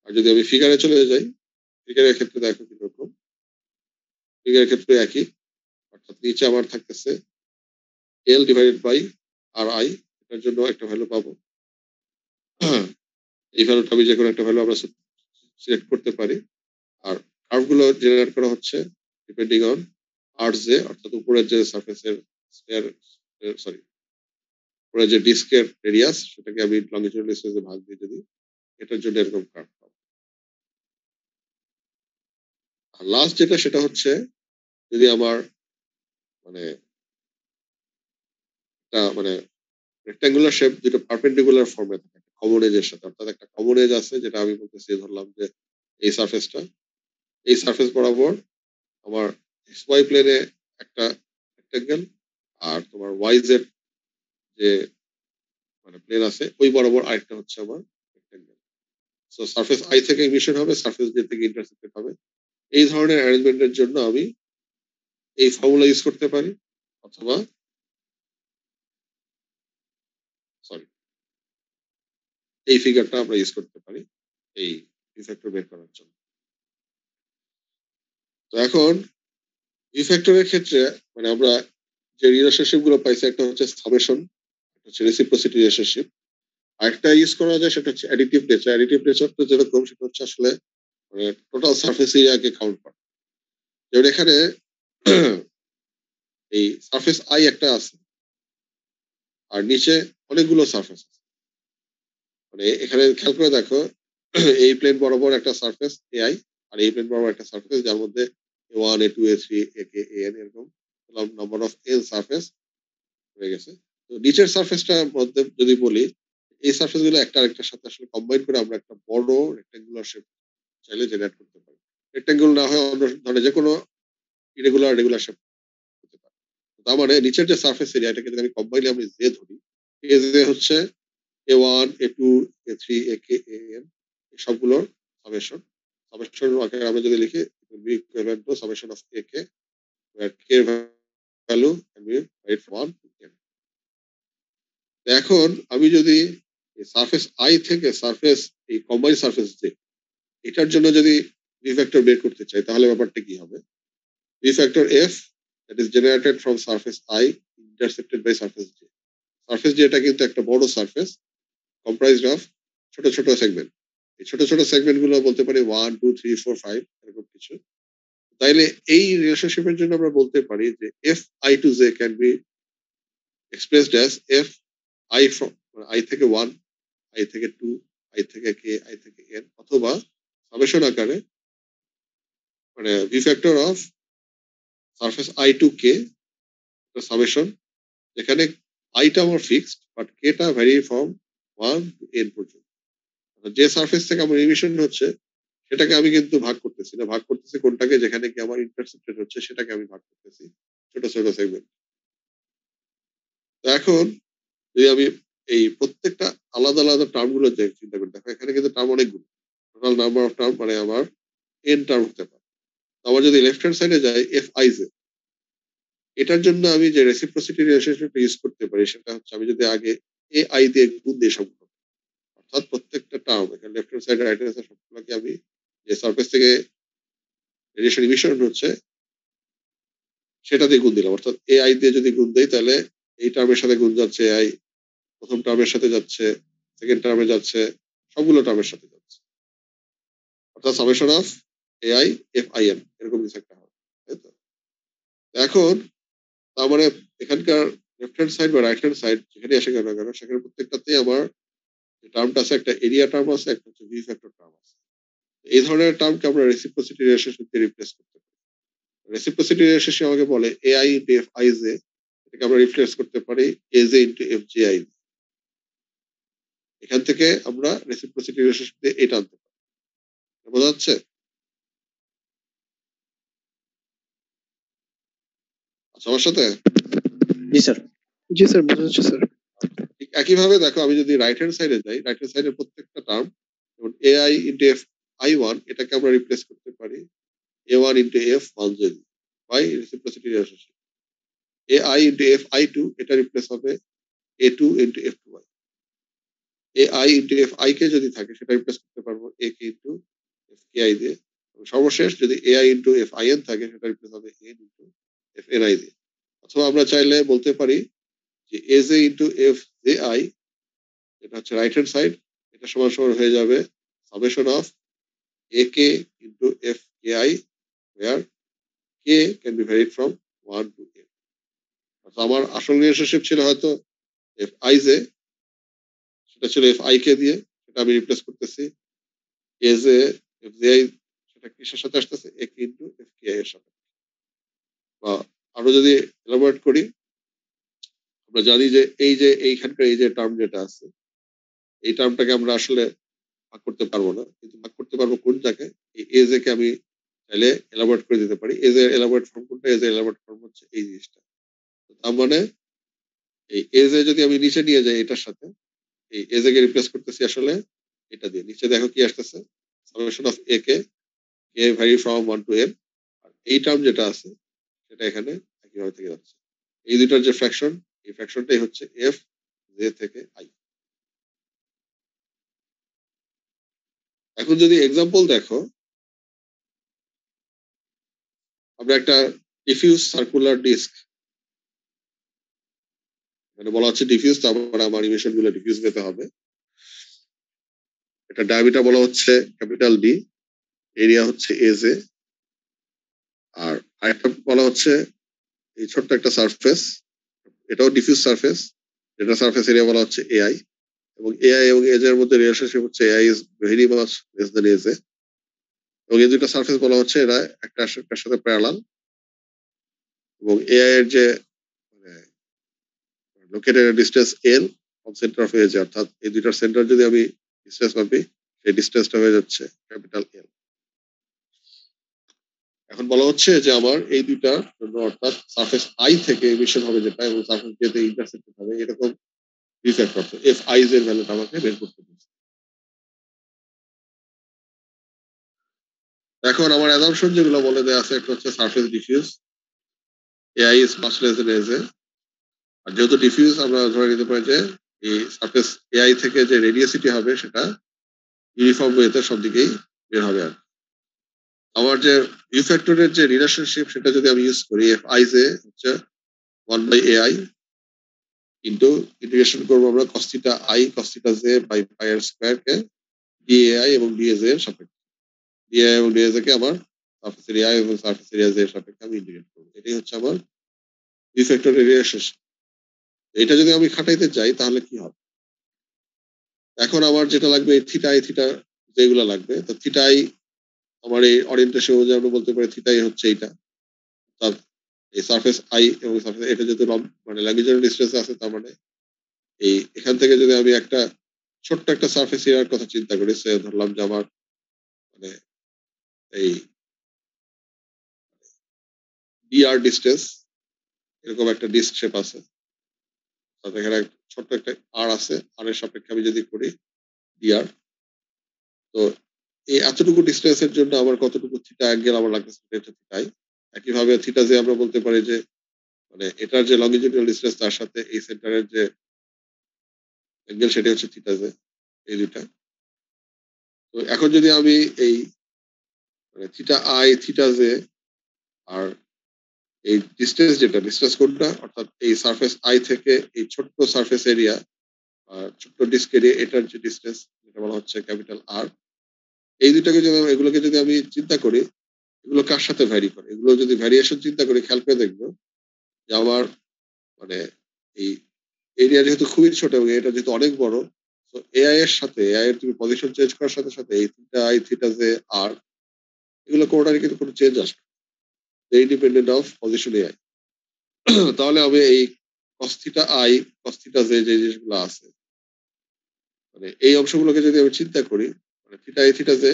আর যদি আমি ফিগারে চলে যাই, ফিগারের ক্ষেত্রে দেখো কিরকম। ফিগারের ক্ষেত্রে একই, অর্থাৎ নিচে আমার থাকতেছে L divided by R I, এটার জন্য একটা ভ্যালু পাবো। এই ভ্যালুটা আমি যে কোনো একটা ভ্যালু আমরা সিলেক্ট করতে পারি। আর কার্ভগুলো জেনারেট করা হচ্ছে ডিপেন্ডিং অন আর জে, অর্থাৎ উপরের যে সারফেসের সরি উপরের যে ডিস্কের রেডিয়াস, সেটাকে আমি লঙ্গিচুডাল ডিস্টেন্সে ভাগ দিই যদি, এটার জন্য এরকম কার্ভ পাবো। আর লাস্ট যেটা সেটা হচ্ছে যদি আমার মানে একটা মানে রেক্টাঙ্গুলার শেপ যেটা পারপেন্ডিকুলার ফর্মে থাকে কমন এজের সাথে, অর্থাৎ একটা কমন এজ আছে যেটা আমি বলতেছি, ধরলাম যে এই সারফেসটা, এই সারফেস বরাবর আমার এক্স ওয়াই প্লেনে একটা রেক্টাঙ্গেল, আর তোমার ওয়াই জেড যে মানে প্লেন আছে ওই বরাবর আরেকটা হচ্ছে আমার রেক্টাঙ্গেল। সো সারফেস আই থেকে ইমিশন হবে, সারফেস জে থেকে ইন্টারসেপ্টেড হবে। এই ধরনের অ্যারেঞ্জমেন্টের জন্য আমি এই ফর্মুলা ইউজ করতে পারি, অথবা সরি এই ফিগারটা আমরা ইউজ করতে পারি এই ভি ফ্যাক্টর বের করার জন্য। তো এখন ভি ফ্যাক্টরের ক্ষেত্রে মানে আমরা যে রিলেশনশিপ গুলো পাইছি, একটা হচ্ছে সামেশন, একটা হচ্ছে রেসিপ্রোসিটি রিলেশনশিপ, আরেকটা ইউজ করা যায় সেটা হচ্ছে অ্যাডিটিভ নেচার। অ্যাডিটিভ নেচারটা যেরকম সেটা হচ্ছে আসলে মানে টোটাল সারফেস এরিয়াকে কাউন্ট করা। যেমন এখানে এই সারফেস আই একটা আছে, আর নিচে অনেকগুলো সারফেস আছে। মানে এখানে খেয়াল করে দেখো, এই প্লেন বরাবর একটা সারফেস এ আই, আর এই প্লেন বরাবর একটা সারফেস, যার মধ্যে A one, A two, A three, A K, A N, এরকম নাম্বার অফ এন সারফেস হয়ে গেছে। তো নিচের সারফেসটার মধ্যে যদি বলি, এই সারফেস গুলো একটা আরেকটার সাথে আসলে কম্বাইন করে আমরা একটা বড় রেক্টাঙ্গুলার শেপ চাইলে জেনারেট করতে পারি। রেক্টাঙ্গুলার না হয় অন্য ধরনের যে কোনো ইরেগুলার রেগুলার শেপ হতে পারে। তার মানে নিচের যে সারফেস এরিয়া, এটাকে যদি আমি কম্বাইন আমি জে ধরি, এ জে হচ্ছে A one, A two, A three, A K, A N, সবগুলোর সামেশন। সামেশন আকারে আমরা যদি লিখি, B equivalent to summation of A K, where k value can be write from 1 to n. এখন আমি যদি সারফেস আই থেকে সারফেস এই কম্বাইন সারফেস জে, এটার জন্য যদি ভি ফ্যাক্টর বের করতে চাই, তাহলে ব্যাপারটা কি হবে? View factor F that is generated from surface I intercepted by surface J. Surface J এটা কিন্তু একটা বড় সারফেস কম্প্রাইজড অফ ছোট ছোট সেগমেন্ট। এই ছোট ছোট সেগমেন্ট গুলো বলতে পারি 1 2 3 4 5 এরকম কিছু। তাইলে এই রিলেশনশিপের জন্য আমরা বলতে পারি যে F I to J can be expressed as F I from I থেকে 1, আই থেকে 2, আই থেকে কে, আই থেকে এন, অথবা সামেশন আকারে মানে view factor of surface I to K summation, যেখানে আইটা আমার ফিক্সড বাট কেটা ভ্যারি ফ্রম 1 টু এন পর্যন্ত। যে সারফেস থেকে আমার ইমিশন হচ্ছে সেটাকে আমি কিন্তু ভাগ করতেছি না, ভাগ করতেছি কোনটাকে, যেখানে কি আমার ইন্টারসেপ্টেড হচ্ছে সেটাকে আমি ভাগ করতেছি ছোট ছোট সেগমেন্ট। তো এখন যদি আমি এই প্রত্যেকটা আলাদা আলাদা টার্ম গুলো যে চিন্তা করি, দেখো এখানে কিন্তু টার্ম অনেকগুলো, টোটাল নাম্বার অফ টার্ম মানে আমার এন টার্ম হতে পারে। আবার যদি লেফট হ্যান্ড সাইডে যাই, এফ আই জে, এটার জন্য আমি যে রেসিপ্রোসিটি রিলেশনশিপটা ইউজ করতে পারি সেটা হচ্ছে আমি যদি আগে এ আই দিয়ে গুণ দিই সবগুলো, অর্থাৎ প্রত্যেকটা টার্ম এখানে লেফট হ্যান্ড সাইডে রাইট হ্যান্ড সাইড সবগুলোকে আমি যে সারফেস থেকে রেডিয়েশন ইমিশন হচ্ছে সেটা দিয়ে গুণ দিলাম। অর্থাৎ এ আই দিয়ে যদি গুণ দেই, তাহলে এই টার্মের সাথে গুণ যাচ্ছে এ আই, প্রথম টার্মের সাথে যাচ্ছে, সেকেন্ড টার্মে যাচ্ছে, সবগুলো টার্মের সাথে যাচ্ছে, অর্থাৎ summation of A I F I N এরকম কিছু একটা হবে, তাই তো? এখন তার মানে এখানকার লেফট হ্যান্ড সাইড বা রাইট হ্যান্ড সাইড যেখানে আসে কেন সেখানে প্রত্যেকটাতেই আমার টার্মটা আছে, একটা এরিয়া টার্ম আছে, একটা হচ্ছে ভি ফ্যাক্টর টার্ম আছে। এই ধরনের টার্মকে আমরা রেসিপ্রোসিটি রিলেশনশিপ দিয়ে রিপ্লেস করতে পারি। রেসিপ্রোসিটি রিলেশনশিপ আমাকে বলে AI into F I J, এটাকে আমরা রিপ্লেস করতে পারি A J into F J I. এখান থেকে আমরা রেসিপ্রোসিটি রিলেশনশিপ দিয়ে এটা আনতে পারি। বোঝা যাচ্ছে? আচ্ছা, আমার সাথে জি স্যার। জি স্যার, বোঝা যাচ্ছে স্যার। ঠিক একইভাবে দেখো, আমি যদি রাইট হ্যান্ড সাইডে যাই, রাইট হ্যান্ড সাইডের প্রত্যেকটা টার্ম যেমন AI into F I one, এটাকে আমরা রিপ্লেস করতে পারি A one into F one J by reciprocity relationship. AI into F I two, এটা রিপ্লেস হবে A two into F two Y. AI into F I K যদি থাকে, সেটা replace করতে পারবো A K into F K I দিয়ে। এবং সর্বশেষ যদি AI into F I N থাকে, সেটা রিপ্লেস হবে N into F N I দিয়ে। অথবা আমরা চাইলে বলতে পারি যে A J into F J I, এটা হচ্ছে রাইট হ্যান্ড সাইড, এটা সমান সমান হয়ে যাবে summation of A K into F K I, where K can be varied from 1 to n। আচ্ছা, আমার আসল রিলেশনশিপ ছিল হয়তো এফ আই জে, সেটা ছিল এফ আই কে দিয়ে, সেটা আমি রিপ্লেস করতেছি A J F J I, সেটা কিসের সাথে আসতেছে এ K into F K I এর সাথে। বা আরো যদি এলাবোরেট করি, আমরা জানি যে এইখানকার এই যে টার্ম যেটা আছে, এই টার্মটাকে আমরা আসলে ভাগ করতে পারবো না, কিন্তু ভাগ করতে পারবো কোন জায়গায়, এই এ জে কে আমি চাইলে এলাবোরেট করে দিতে পারি। এ জে এলাবোরেট ফর্ম কোনটা? এ জে এলাবোরেট ফর্ম হচ্ছে এই জিনিসটা। তার মানে এই এ জে যদি আমি নিচে নিয়ে যাই এটার সাথে, এই এ জে কে রিপ্লেস করতেছি আসলে এটা দিয়ে। নিচে দেখো কি আসতেছে, summation of A K vary from 1 to n। আর এই টার্ম যেটা আছে, সেটা এখানে একইভাবে থেকে যাচ্ছে। এই দুইটার যে ফ্র্যাকশন, এই ফ্র্যাকশনটাই হচ্ছে এফ জে থেকে আই। এখন যদি এক্সাম্পল দেখো, আমরা একটা ডিফিউজ সার্কুলার ডিস্ক, মানে বলা হচ্ছে ডিফিউজ, তারপরে আমার ইমিশন গুলো ডিফিউজ পেতে হবে। এটা ডায়ামিটার বলা হচ্ছে ক্যাপিটাল ডি, এরিয়া হচ্ছে এ জে, আর আরেকটা বলা হচ্ছে এই ছোট্ট একটা সারফেস, এটাও ডিফিউজ সারফেস, যেটা সারফেস এরিয়া বলা হচ্ছে এআই। এবং এআই এবং এজ এর মধ্যে রিলেশনশিপ হচ্ছে AI is very much less than as এ। এবং এই দুটো সারফেস বলা হচ্ছে এরা একটা একটার সাথে প্যারালাল। এবং এআই এর যে located distance L from centre of edge, অর্থাৎ এই দুইটার সেন্টার যদি আমি ডিস্টেন্স মাপি, সেই ডিস্টেন্সটা হয়ে যাচ্ছে ক্যাপিটাল এল। এখন বলা হচ্ছে যে আমার এই দুইটার জন্য, অর্থাৎ সারফেস আই থেকে এমিশন হবে যেটা, এবং সারফেস জে তে ইন্টারসেক্ট হবে, এরকম ভি ফ্যাক্টর এফ আই এর ভ্যালুটা আমাকে বের করতে হবে। এখন আমার অ্যাজাম্পশন যেগুলো বলে দেওয়া আছে, একটা হচ্ছে surface diffuse, AI is much less than as A. আর যেহেতু ডিফিউজ, আমরা ধরে নিতে পারি যে এই সারফেস এআই থেকে যে রেডিয়াসিটি হবে, সেটা ইউনিফর্ম ওয়েতে সব দিকেই বের হবে। আর আমার যে ইউ ফ্যাক্টরের যে রিলেশনশিপ, সেটা যদি আমি ইউজ করি, এফ আই জে হচ্ছে 1 by AI কিন্তু ইন্টিগ্রেশন করবো আমরা cos theta I cos theta J by pi R square কে ডিএআই এবং ডিএজে এর সাপেক্ষে। ডিএআই এবং ডিএজে কে আমার সারফেস এরিয়া এবং সারফেস এরিয়া জে এর সাপেক্ষে আমি ইন্টিগ্রেট করবো। এটাই হচ্ছে আমার ইউ ফ্যাক্টরের রিলেশনশিপ। এটা যদি আমি খাটাইতে চাই, তাহলে কি হবে? এখন আমার যেটা লাগবে থিটা আই থিটা যেগুলো লাগবে, তো থিটা আই আমার এই অরিয়েন্টেশন অনুযায়ী আমরা বলতে পারি থিটা আই হচ্ছে এইটা। তার এই সারফেস আই এবং সারফেস এটা যেহেতু মানে ল্যাঙ্গুয়েজের ডিস্টেন্স আছে, তার মানে এই এখান থেকে যদি আমি একটা ছোট্ট একটা সারফেস এরিয়ার কথা চিন্তা করি, সে ধরলাম যে আমার মানে এই ডিআর ডিস্টেন্স, এরকম একটা ডিস্ক শেপ আছে, তাতে এখানে ছোট্ট একটা আর আছে, আর এর সাপেক্ষে আমি যদি করি ডিআর, তো এই এতটুকু ডিস্টেন্সের জন্য আমার কতটুকু থিটা অ্যাঙ্গেল আমার লাগতেছে, সেটা হচ্ছে থিটাই। একইভাবে থিটা যে আমরা বলতে পারি যে মানে এটার যে লংজিটিউডাল ডিস্টেন্স, তার সাথে এই সেন্টারের যে অ্যাঙ্গেল, সেটা হচ্ছে থিটা জে, এই দুইটা। তো এখন যদি আমি এই মানে theta I theta J R এই ডিস্টেন্স, যেটা ডিস্টেন্স কোডটা, অর্থাৎ এই সারফেস আই থেকে এই ছোট্ট সারফেস এরিয়া ছোট্ট ডিস্ক এরিয়া, এটার যে ডিস্টেন্স, যেটা বলা হচ্ছে ক্যাপিটাল আর, এই দুটাকে যদি এগুলোকে যদি আমি চিন্তা করি, এগুলো কার সাথে ভ্যারি করে, এগুলো যদি ভ্যারিয়েশন চিন্তা করি, খেয়াল করে দেখবো যে আমার মানে এই এরিয়া যেহেতু খুবই ছোট এবং এটা যেহেতু অনেক বড়, তো এআই এর সাথে এআই এর তুমি পজিশন চেঞ্জ করার সাথে সাথে এই theta I theta J R এগুলো কোনোটারই কিন্তু কোনো চেঞ্জ আসবে ইন্ডিপেন্ডেন্ট অফ পজিশন এআই। তাহলে আমি এই cos theta I cos theta J যে জিনিসগুলো আছে মানে এই অংশগুলোকে যদি আমি চিন্তা করি মানে থিটা আই থিটা জে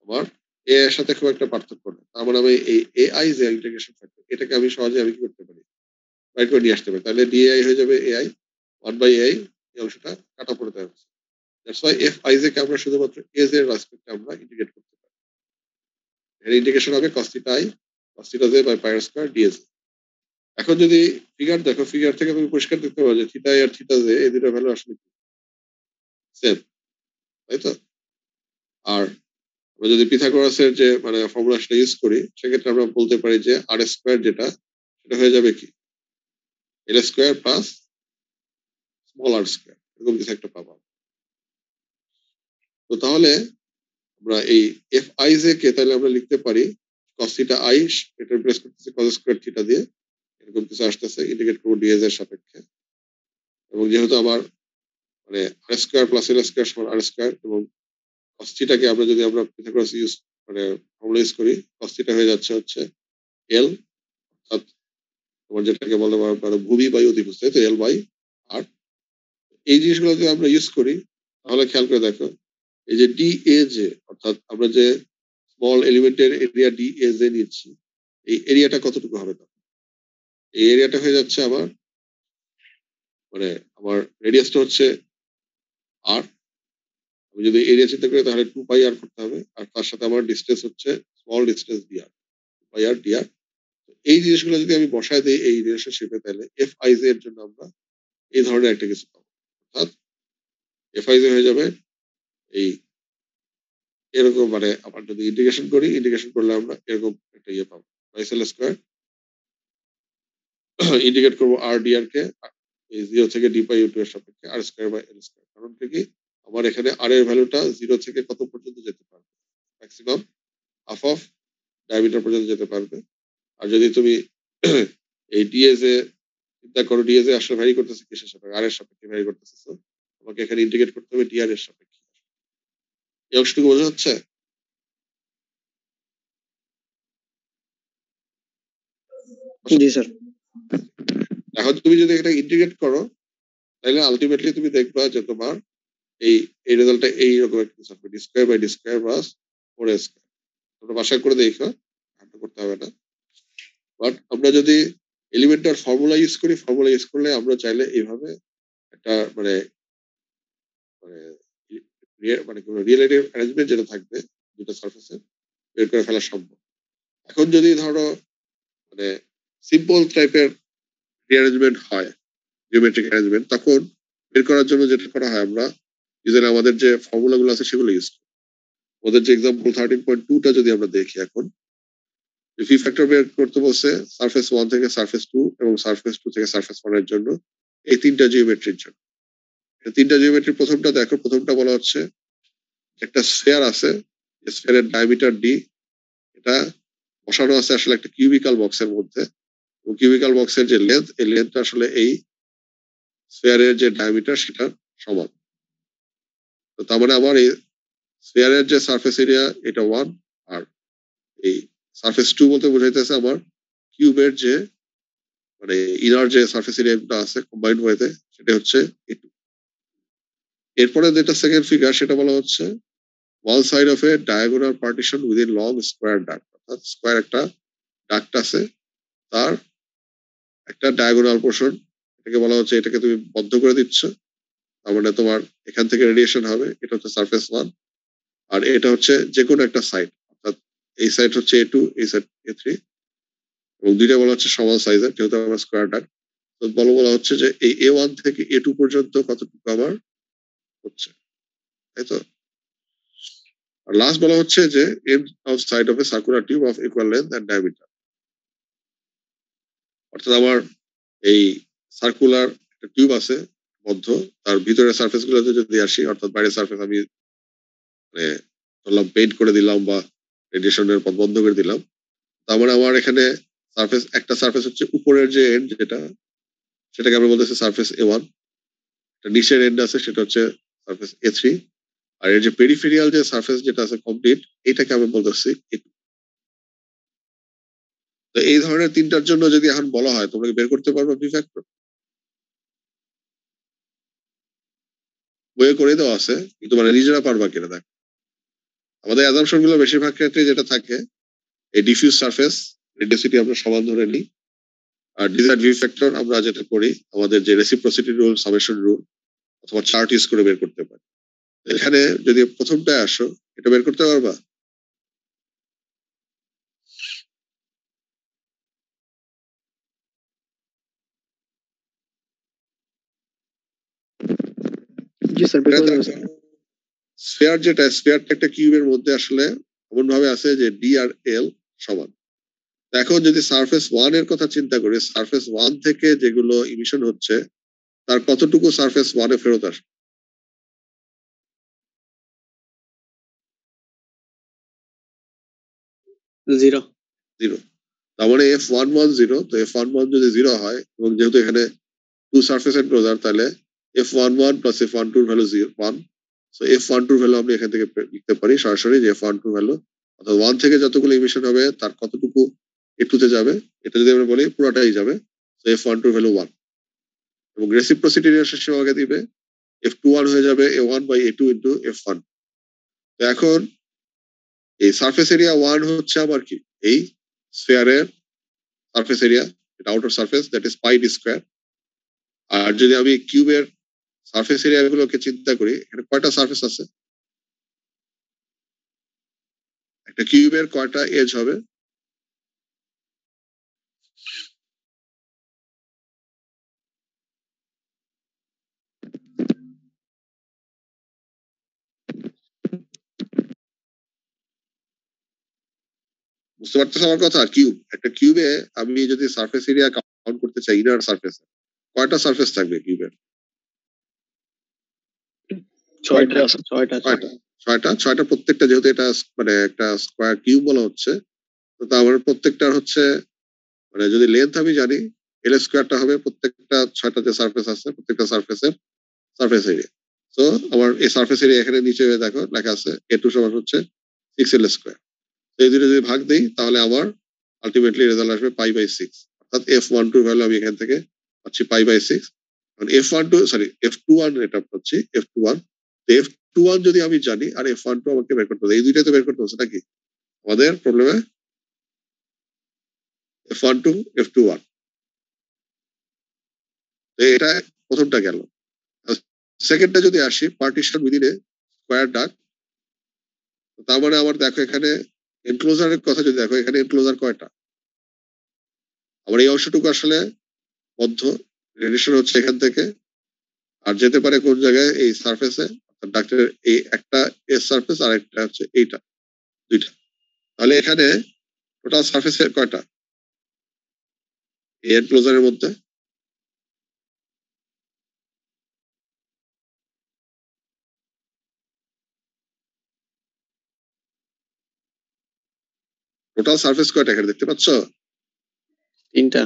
আমার এ এর সাথে খুব একটা পার্থক্য নেই। তার মানে আমি এই এআই যে ইন্টিগ্রেশন ফ্যাক্টর এটাকে আমি সহজে আমি কি করতে পারি বাইর করে নিয়ে আসতে পারি। তাহলে ডিএআই হয়ে যাবে এআই 1/ai এই অংশটা কাটা পড়ে যাবে। That's why F I J K আমরা শুধুমাত্র এজ এর রেসপেক্টে আমরা ইন্টিগ্রেট করতে পারি। এর ইন্টিগ্রেশন হবে cos theta I cos theta J by pi R square D A J. এখন যদি ফিগার দেখো ফিগার থেকে তুমি পরিষ্কার দেখতে পাবো যে থিটা আই আর থিটা জে এই দুটো ভ্যালু আসলে সেম, তাই তো? আর আমরা যদি পিথাগোরাসের যে মানে ফর্মুলাটা ইউজ করি সেক্ষেত্রে আমরা বলতে পারি যে আর স্কয়ার যেটা সেটা হয়ে যাবে কি এল স্কয়ার প্লাস স্মল আর স্কয়ার এরকম কিছু একটা পাবো। তো তাহলে আমরা এই এফ আই জে কে তাহলে আমরা লিখতে পারি cos থিটা আই এটা রিপ্লেস করতেছি cos স্কয়ার থিটা দিয়ে এরকম কিছু আসতেছে ইন্টিগ্রেট করবো ডিএজ এর সাপেক্ষে এবং যেহেতু আমার মানে আর স্কয়ার প্লাস এল স্কয়ার সমান আর স্কয়ার এবং cos থিটাকে আমরা যদি আমরা পিথাগোরাস ইউজ মানে ফর্মুলা ইউজ করি cos থিটা হয়ে যাচ্ছে হচ্ছে এল অর্থাৎ তোমার যেটাকে বলা হয় ভূমি বাই অধিভুজ তাই তো এল বাই আর এই জিনিসগুলো যদি আমরা ইউজ করি তাহলে খেয়াল করে দেখো এই যে ডি এ জে অর্থাৎ আমরা যে স্মল এলিমেন্টের এরিয়া ডি এ জে নিচ্ছি এই এরিয়াটা কতটুকু হবে তখন এই এরিয়াটা হয়ে যাচ্ছে আমার মানে আমার রেডিয়াসটা হচ্ছে আর আমি যদি এরিয়া চিন্তা করি তাহলে 2 পাই আর করতে হবে আর তার সাথে আমার ডিস্টেন্স হচ্ছে স্মল ডিস্টেন্স ডিআর 2 পাই আর ডিআর। এই জিনিসগুলো যদি আমি বসায় দিই এই রিলেশনশিপে তাহলে এফ আই জে এর জন্য আমরা এই ধরনের একটা কিছু পাবো অর্থাৎ এফ আই জে হয়ে যাবে এই এরকম মানে আবার যদি ইন্টিগ্রেশন করলে আমরা এরকম একটা ইয়ে পাবো পাইসেল স্কয়ার ইন্টিগ্রেট করবো আর ডিআর কে এই 0 থেকে ডি পাই ইউ2 এর সাপেক্ষে আর স্কয়ার বাই এল স্কয়ার। কারণ কি আমার এখানে আর এর ভ্যালুটা 0 থেকে কত পর্যন্ত যেতে পারবে ম্যাক্সিমাম হাফ অফ ডায়ামিটার পর্যন্ত যেতে পারবে। আর যদি তুমি এই ডিএস এ চিন্তা করো ডিএস এ আসলে ভ্যারি করতেছে কিসের সাপেক্ষে আর এর সাপেক্ষে ভ্যারি করতেছে তো আমাকে এখানে ইন্টিগ্রেট করতে হবে ডিআর এর সাপেক্ষে। এই অংশটুকু বোঝা যাচ্ছে? জি স্যার। এখন তুমি যদি এটা ইন্টিগ্রেট করো তাহলে আলটিমেটলি তুমি দেখবা যে তোমার এই এই রেজাল্টটা এইরকম একটা কিছু হবে D square by D square plus 4a square. তোমরা বাসায় করে দেখো হাঁটা করতে হবে না। বাট আমরা যদি এলিমেন্টার ফর্মুলা ইউজ করি ফর্মুলা ইউজ করলে আমরা চাইলে এইভাবে একটা মানে মানে মানে কোনো রিলেটিভ অ্যারেঞ্জমেন্ট যেটা থাকবে দুটো সারফেসে বের করে ফেলা সম্ভব। এখন যদি ধরো মানে সিম্পল টাইপের রিঅ্যারেঞ্জমেন্ট হয় জিওমেট্রিক অ্যারেঞ্জমেন্ট তখন বের করার জন্য যেটা করা হয় আমরা ইউজুয়ালি আমাদের যে ফর্মুলা গুলো আছে সেগুলো ইউজ করি। ওদের যে এক্সাম্পল 13.2টা যদি আমরা দেখি এখন ভি ফ্যাক্টর বের করতে বলছে সারফেস 1 থেকে সারফেস 2 এবং সারফেস 2 থেকে সারফেস 1 এর জন্য এই তিনটা জিওমেট্রির জন্য। এই তিনটা জিওমেট্রির প্রথমটা দেখো প্রথমটা বলা হচ্ছে একটা স্ফেয়ার আছে স্ফেয়ারের ডায়ামিটার ডি এটা বসানো আছে আসলে একটা কিউবিক্যাল বক্সের মধ্যে এবং কিউবিক্যাল বক্সের যে লেন্থ এই লেন্থটা আসলে এই স্ফেয়ারের যে ডায়ামিটার সেটা সমান। তো তার মানে আমার এই স্ফেয়ারের যে সারফেস এরিয়া এটা 1 আর এই সারফেস 2 বলতে বোঝাইতেছে আমার কিউবের যে মানে ইনার যে সারফেস এরিয়াটা আছে কম্বাইন্ড ওয়েতে সেটা হচ্ছে এটু। এরপরে যেটা সেকেন্ড ফিগার সেটা বলা হচ্ছে wall side of a diagonal partition within long square duct অর্থাৎ স্কোয়ার একটা ডাক্ট আছে তার একটা ডায়াগোনাল পোর্শন এটাকে বলা হচ্ছে এটাকে তুমি বন্ধ করে দিচ্ছ তার মানে তোমার এখান থেকে রেডিয়েশন হবে এটা হচ্ছে সারফেস 1 আর এটা হচ্ছে যে কোনো একটা সাইড অর্থাৎ এই সাইড হচ্ছে A2 এই সাইড A3 এবং দুইটা বলা হচ্ছে সমান সাইজের যেহেতু আমার স্কোয়ার ডাক্ট তো বলা হচ্ছে যে এই A1 থেকে A2 পর্যন্ত কতটুকু আমার হচ্ছে তাই তো। আর লাস্ট বলা হচ্ছে যে end of side of a circular tube of equal length and diameter অর্থাৎ আমার এই সার্কুলার একটা টিউব আছে মধ্য তার ভিতরের সারফেস গুলোতে যদি আসি অর্থাৎ বাইরের সারফেস আমি মানে ধরলাম পেইন্ট করে দিলাম বা রেডিয়েশনের পথ বন্ধ করে দিলাম তার মানে আমার এখানে সারফেস একটা সারফেস হচ্ছে উপরের যে এন্ড যেটা সেটাকে আমরা বলতেছি সারফেস A1 নিচের এন্ড আছে সেটা হচ্ছে সারফেস A3, আর এর যে পেরিফেরিয়াল যে সারফেস যেটা আছে কমপ্লিট, এটাকে আমি বলতেছি A2। তো এই ধরনের তিনটার জন্য যদি এখন বলা হয় তোমরা বের করতে পারবে ভি ফ্যাক্টর? বইয়ে করে দেওয়া আছে, কিন্তু মানে নিজেরা পারবা কিনা দেখ। আমাদের অ্যাজাম্পশন গুলো বেশিরভাগ ক্ষেত্রে যেটা থাকে, এই ডিফিউজ সারফেস রেডিওসিটি আমরা সমান ধরে নিই, আর ডিজায়ার্ড ভি ফ্যাক্টর আমরা যেটা করি আমাদের যে রেসিপ্রোসিটি রুল, সামেশন রুল অথবা চার্ট ইউজ করে বের করতে পারি। এখানে যদি প্রথমটায় আসো, এটা বের করতে পারবা? জি স্যার, বের করে দেবো স্যার। স্ফিয়ার যেটা, স্ফিয়ারটা একটা কিউবের মধ্যে আসলে এমন ভাবে আছে যে ডি আর এল সমান। এখন যদি সারফেস 1 এর কথা চিন্তা করি, সারফেস 1 থেকে যেগুলো ইমিশন হচ্ছে তার কতটুকু সারফেস 1 এ ফেরত আসে? 0। 0। তার মানে F11 0। তো F11 যদি 0 হয় এবং যেহেতু এখানে 2 সারফেস এনক্লোজার, তাহলে F11 প্লাস F12 এর ভ্যালু 1। সো F12 এর ভ্যালু আমরা এখান থেকে লিখতে পারি সরাসরি যে F12 ভ্যালু অর্থাৎ 1 থেকে যতগুলো ইমিশন হবে তার কতটুকু A2 তে যাবে, এটা যদি আমরা বলি পুরোটাই যাবে। সো F12 ভ্যালু 1 এবং রেসিপ্রোসিটি রিলেশনশিপ আমাকে দিবে F21 হয়ে যাবে A1 by A2 into F1। তো এখন এই সারফেস এরিয়া 1 হচ্ছে আমার কি, এই স্ফিয়ারের সারফেস এরিয়া, এটা outer surface, that is pi D square. আর যদি আমি কিউবের সারফেস এরিয়া গুলোকে চিন্তা করি, এখানে কয়টা সারফেস আছে? একটা কিউবের কয়টা এজ হবে? বুঝতে পারতেছো আমার কথা? কিউব, একটা কিউবে আমি যদি সারফেস এরিয়া কাউন্ট করতে চাই, ইনার সারফেস কয়টা সারফেস থাকবে কিউবের? 6টা। ছয়টা প্রত্যেকটা, যেহেতু এটা মানে একটা স্কোয়ার কিউব বলা হচ্ছে, তো তার প্রত্যেকটার হচ্ছে মানে যদি লেন্থ আমি জানি, এল স্কোয়ারটা হবে প্রত্যেকটা 6টা যে সারফেস আছে প্রত্যেকটা সারফেসের সারফেস এরিয়া। তো আমার এই সারফেস এরিয়া এখানে নিচে দেখো লেখা আছে A2 সমান হচ্ছে 6L স্কোয়ার। তো এই দুটো যদি ভাগ দিই তাহলে আমার আলটিমেটলি রেজাল্ট আসবে পাই বাই 6, অর্থাৎ F12 ভ্যালু আমি এখান থেকে পাচ্ছি পাই বাই 6। F21 এটা পাচ্ছি F21। F21 যদি আমি জানি আর F12 আমাকে বের করতে হবে, এই দুইটাই তো বের করতে হচ্ছে নাকি আমাদের প্রবলেমে? F12 F21, এটা প্রথমটা গেল। সেকেন্ডটা যদি আসি, পার্টিশন উইদিন এ স্কোয়ার ডাক, তার মানে আমার দেখো এখানে এনক্লোজারের কথা যদি দেখো, এখানে এনক্লোজার কয়টা? আমার এই অংশটুকু আসলে বদ্ধ, রেডিয়েশন হচ্ছে এখান থেকে আর যেতে পারে কোন জায়গায়, এই সারফেসে, ডাক্তারের এই একটা এস সারফেস আর একটা হচ্ছে এইটা, দুইটা। তাহলে এখানে টোটাল সারফেসের কয়টা এই এনক্লোজারের মধ্যে? টোটাল সারফেস কয়টা এখানে দেখতে পাচ্ছ? 3টা।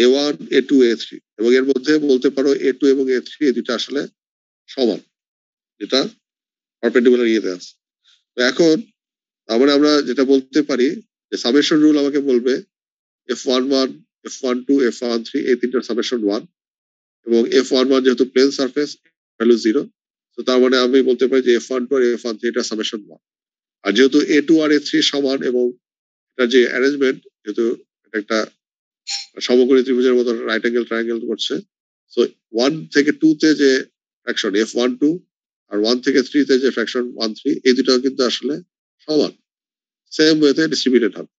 A1 A2 A3, এবং এর মধ্যে বলতে পারো A2 এবং A3 এই দুইটা আসলে সমান, যেটা পারপেন্ডিকুলার ইয়েতে আছে। তো এখন আমরা যেটা বলতে পারি যে সামেশন রুল আমাকে বলবে F11 F12 F13 এই তিনটার সামেশন 1, এবং F11 যেহেতু প্লেন সারফেস ভ্যালু 0, তো তার মানে আমি বলতে পারি যে F12 আর F13 এটা সামেশন 1। আর যেহেতু A2 আর A3 সমান এবং এটা যে অ্যারেঞ্জমেন্ট, যেহেতু এটা একটা সমকোণী ত্রিভুজের মতো রাইট অ্যাঙ্গেল ট্রায়াঙ্গেল করছে, সো 1 থেকে 2 তে যে ফ্র্যাকশন F12 আর 1 থেকে 3 তে যে ফ্র্যাকশন 13, এই দুটাও কিন্তু আসলে সমান, সেম ওয়েতে ডিস্ট্রিবিউটেড হবে।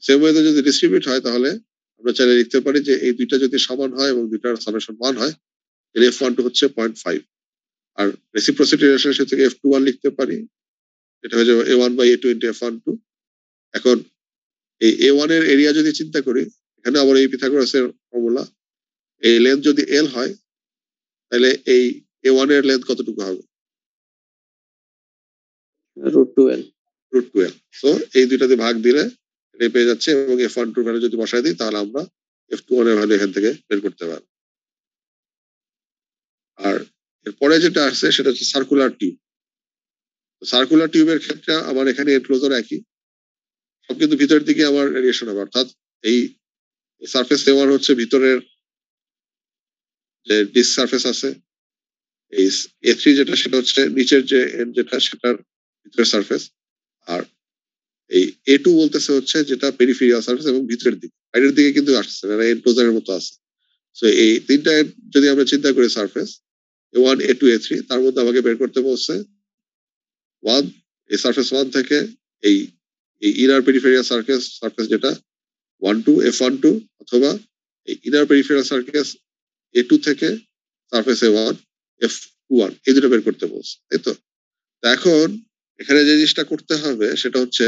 সেম ওয়েতে যদি ডিস্ট্রিবিউট হয় তাহলে আমরা চাইলে লিখতে পারি যে এই দুইটা যদি সমান হয় এবং দুইটার সামেশন 1 হয়, এর F12 হচ্ছে 0.5। আর রেসিপ্রোসিটি রিলেশনশিপ থেকে F21 লিখতে পারি, এটা হয়ে যাবে A1 by A2 into F12। এখন এই A1 এর এরিয়া যদি চিন্তা করি, এখানে আবার এই পিথাগোরাসের ফর্মুলা, এই লেন্থ যদি L হয় তাহলে এই A1 এর লেন্থ কতটুকু হবে? √2L। √2L। সো এই দুইটাতে ভাগ দিলে এটা পেয়ে যাচ্ছে, এবং F12 ভ্যালু যদি বসাই দিই তাহলে আমরা F21 এর ভ্যালু এখান থেকে বের করতে পারবো। আর এরপরে যেটা আসছে সেটা হচ্ছে সার্কুলার টিউব। সার্কুলার টিউবের ক্ষেত্রে আমার এখানে এনক্লোজার একই, সব কিন্তু ভিতরের দিকে আমার রেডিয়েশন হবে, অর্থাৎ এই সারফেস A1 হচ্ছে ভিতরের যে ডিস্ক সারফেস আছে, এই A3 যেটা সেটা হচ্ছে নিচের যে end যেটা সেটার ভিতরের সারফেস, আর এই A2 বলতেছে হচ্ছে যেটা পেরিফেরিয়াল সারফেস এবং ভিতরের দিকে, বাইরের দিকে কিন্তু আসছে না, এনক্লোজারের মতো আছে। সো এই তিনটা যদি আমরা চিন্তা করি সারফেস A1 A2 A3, তার মধ্যে আমাকে বের করতে বলছে ওয়ান, এই সারফেস 1 থেকে এই ইনার পেরিফেরিয়াল সারফেস যেটা 1 2 F12, অথবা এই ইনার পেরিফেরিয়াল সারফেস A2 থেকে সারফেস A1 F21, এই দুটো বের করতে বলছে, তাই তো? এখন এখানে যে জিনিসটা করতে হবে সেটা হচ্ছে,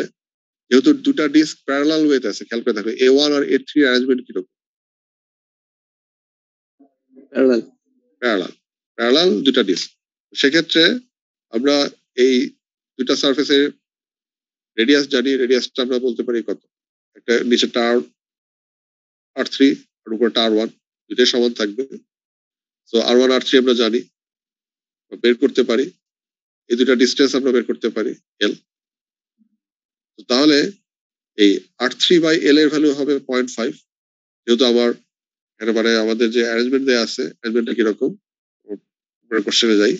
যেহেতু দুটা ডিস্ক প্যারালাল ওয়েতে আছে, খেয়াল করে দেখো A1 আর A3 অ্যারেঞ্জমেন্ট কিরকম, প্যারালাল। প্যারালাল, প্যারালাল দুটা ডিস্ক। সেক্ষেত্রে আমরা এই দুটা সারফেসের রেডিয়াস জানি, রেডিয়াসটা আমরা বলতে পারি কত, একটা নিচেরটা R3 আর উপরটা R1, দুটাই সমান থাকবে। সো R1 R3 আমরা জানি, বের করতে পারি, এই দুটা ডিস্টেন্স আমরা বের করতে পারি L। তাহলে এই R3/L এর ভ্যালু হবে 0.5, যেহেতু আমার মানে আমাদের যে অ্যারেঞ্জমেন্ট দেওয়া আছে, অ্যারেঞ্জমেন্টটা কিরকম কোশ্চেনে যাই।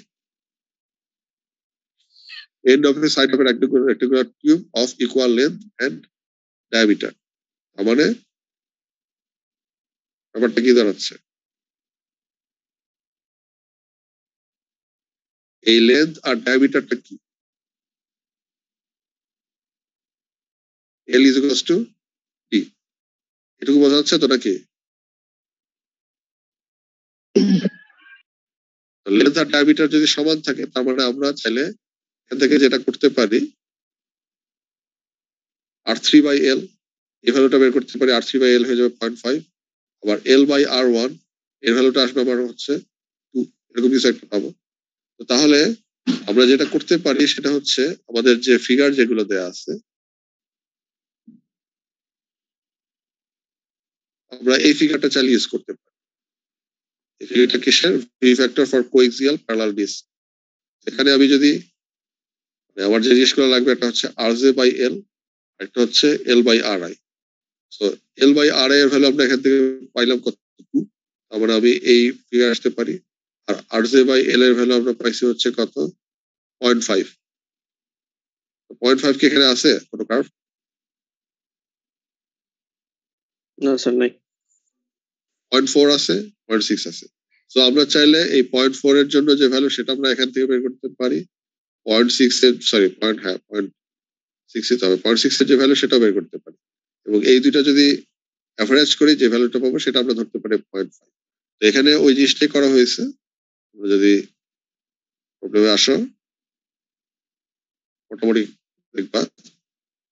End of a side of a rectangular tube of equal length and diameter, তার মানে ব্যাপারটা কি দাঁড়াচ্ছে, এই লেন্থ আর ডায়ামিটারটা কি, L is equals to D, এটুকু বোঝা যাচ্ছে তো নাকি? লেন্থ আর ডায়ামিটার যদি সমান থাকে, তার মানে আমরা চাইলে এখান থেকে যেটা করতে পারি, R3/L এই ভ্যালুটা বের করতে পারি, R3/L হয়ে যাবে 0.5, আবার L/R1 এর ভ্যালুটা আসবে আমার হচ্ছে 2, এরকম কিছু একটা পাবো। তো তাহলে আমরা যেটা করতে পারি সেটা হচ্ছে, আমাদের যে ফিগার যেগুলো দেয়া আছে, আমরা এই ফিগারটা চালিয়ে ইউজ করতে পারি। এই ফিগারটা কিসের, view factor for coaxial parallel disc. এখানে আমি যদি আমার যে জিনিসগুলো লাগবে, একটা হচ্ছে RJ/L, একটা হচ্ছে L/RI। সো L/RI এর ভ্যালু আমরা এখান থেকে পাইলাম কত, 2, তার মানে আমি এই ফিগার আসতে পারি। আর RJ/L এর ভ্যালু আমরা পাইছি হচ্ছে কত, 0.5। 0.5 কি এখানে আছে কোনো কার্ভ? না স্যার, নাই। 0.4 আছে, 0.6 আছে। সো আমরা চাইলে এই 0.4 এর জন্য যে ভ্যালু সেটা আমরা এখান থেকে বের করতে পারি, 0.6 এর সরি পয়েন্ট, হ্যাঁ 0.6 দিতে হবে, 0.6 এর যে ভ্যালু সেটাও বের করতে পারি, এবং এই দুইটা যদি অ্যাভারেজ করি যে ভ্যালুটা পাবো সেটা আমরা ধরতে পারি 0.5। তো এখানে ওই জিনিসটাই করা হয়েছে। যদি প্রবলেমে আসো, মোটামুটি দেখবা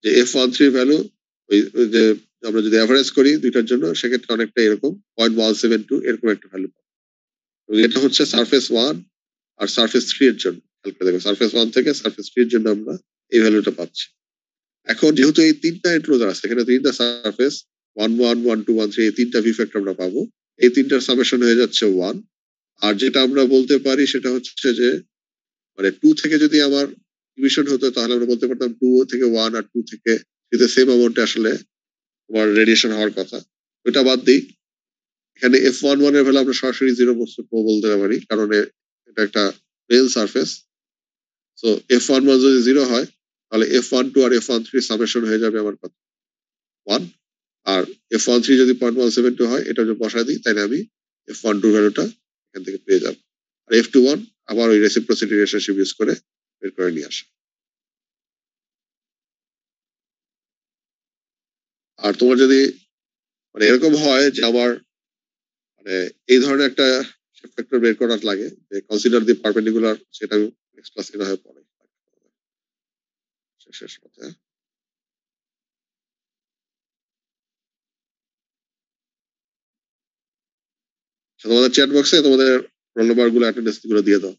যে F13 ভ্যালু ওই যে আমরা যদি অ্যাভারেজ করি দুইটার জন্য, সেক্ষেত্রে অনেকটা এরকম 0.172 এরকম একটা ভ্যালু পাবো। এবং এটা হচ্ছে সারফেস 1 আর সারফেস 3 এর জন্য। দেখো সারফেস 1 থেকে সারফেস 3 এর জন্য আমরা এই ভ্যালুটা পাচ্ছি। এখন যেহেতু এই তিনটা এনক্লোজার আছে, এখানে তিনটা সারফেস 1 1 1 2 1 3, এই তিনটা ভি ফ্যাক্টর আমরা পাবো, এই তিনটার সামেশন হয়ে যাচ্ছে 1। আর যেটা আমরা বলতে পারি সেটা হচ্ছে যে, মানে 2 থেকে যদি আমার ডিভিশন হতো, তাহলে আমরা বলতে পারতাম 2 থেকে 1 আর 2 থেকে 3 সেম অ্যামাউন্টে আসলে তোমার রেডিয়েশন হওয়ার কথা। ওটা বাদ দিই, এখানে F11 এর ভ্যালু আমরা সরাসরি 0 বলতে পারি, কারণ এটা একটা প্লেন সারফেস। সো F11 যদি 0 হয়, তাহলে F12 আর F13 সামেশন হয়ে যাবে আমার কত, 1। আর F13 যদি 0.172 হয়, এটা যদি বসায় দিই, তাহলে আমি F12 ভ্যালুটা এখান থেকে পেয়ে যাবো। আর F21 আবার ওই রেসিপ্রোসিটি রিলেশনশিপ ইউজ করে বের করে নিয়ে আসে। আর তোমার যদি মানে এরকম হয় যে আমার মানে এই ধরনের একটা ফ্যাক্টর বের করার লাগে, যে কনসিডার দি পারপেন্ডিকুলার, সেটা নেক্সট ক্লাসে না হয় পড়ে শেষ পথে। তোমাদের চ্যাট বক্সে তোমাদের রোল নাম্বার গুলো, অ্যাটেন্ডেন্স গুলো দিয়ে দাও।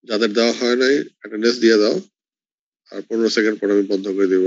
যাদের দেওয়া হয় নাই অ্যাটেন্ডেন্স দিয়ে দাও আর 15 সেকেন্ড পর আমি বন্ধ করে দিব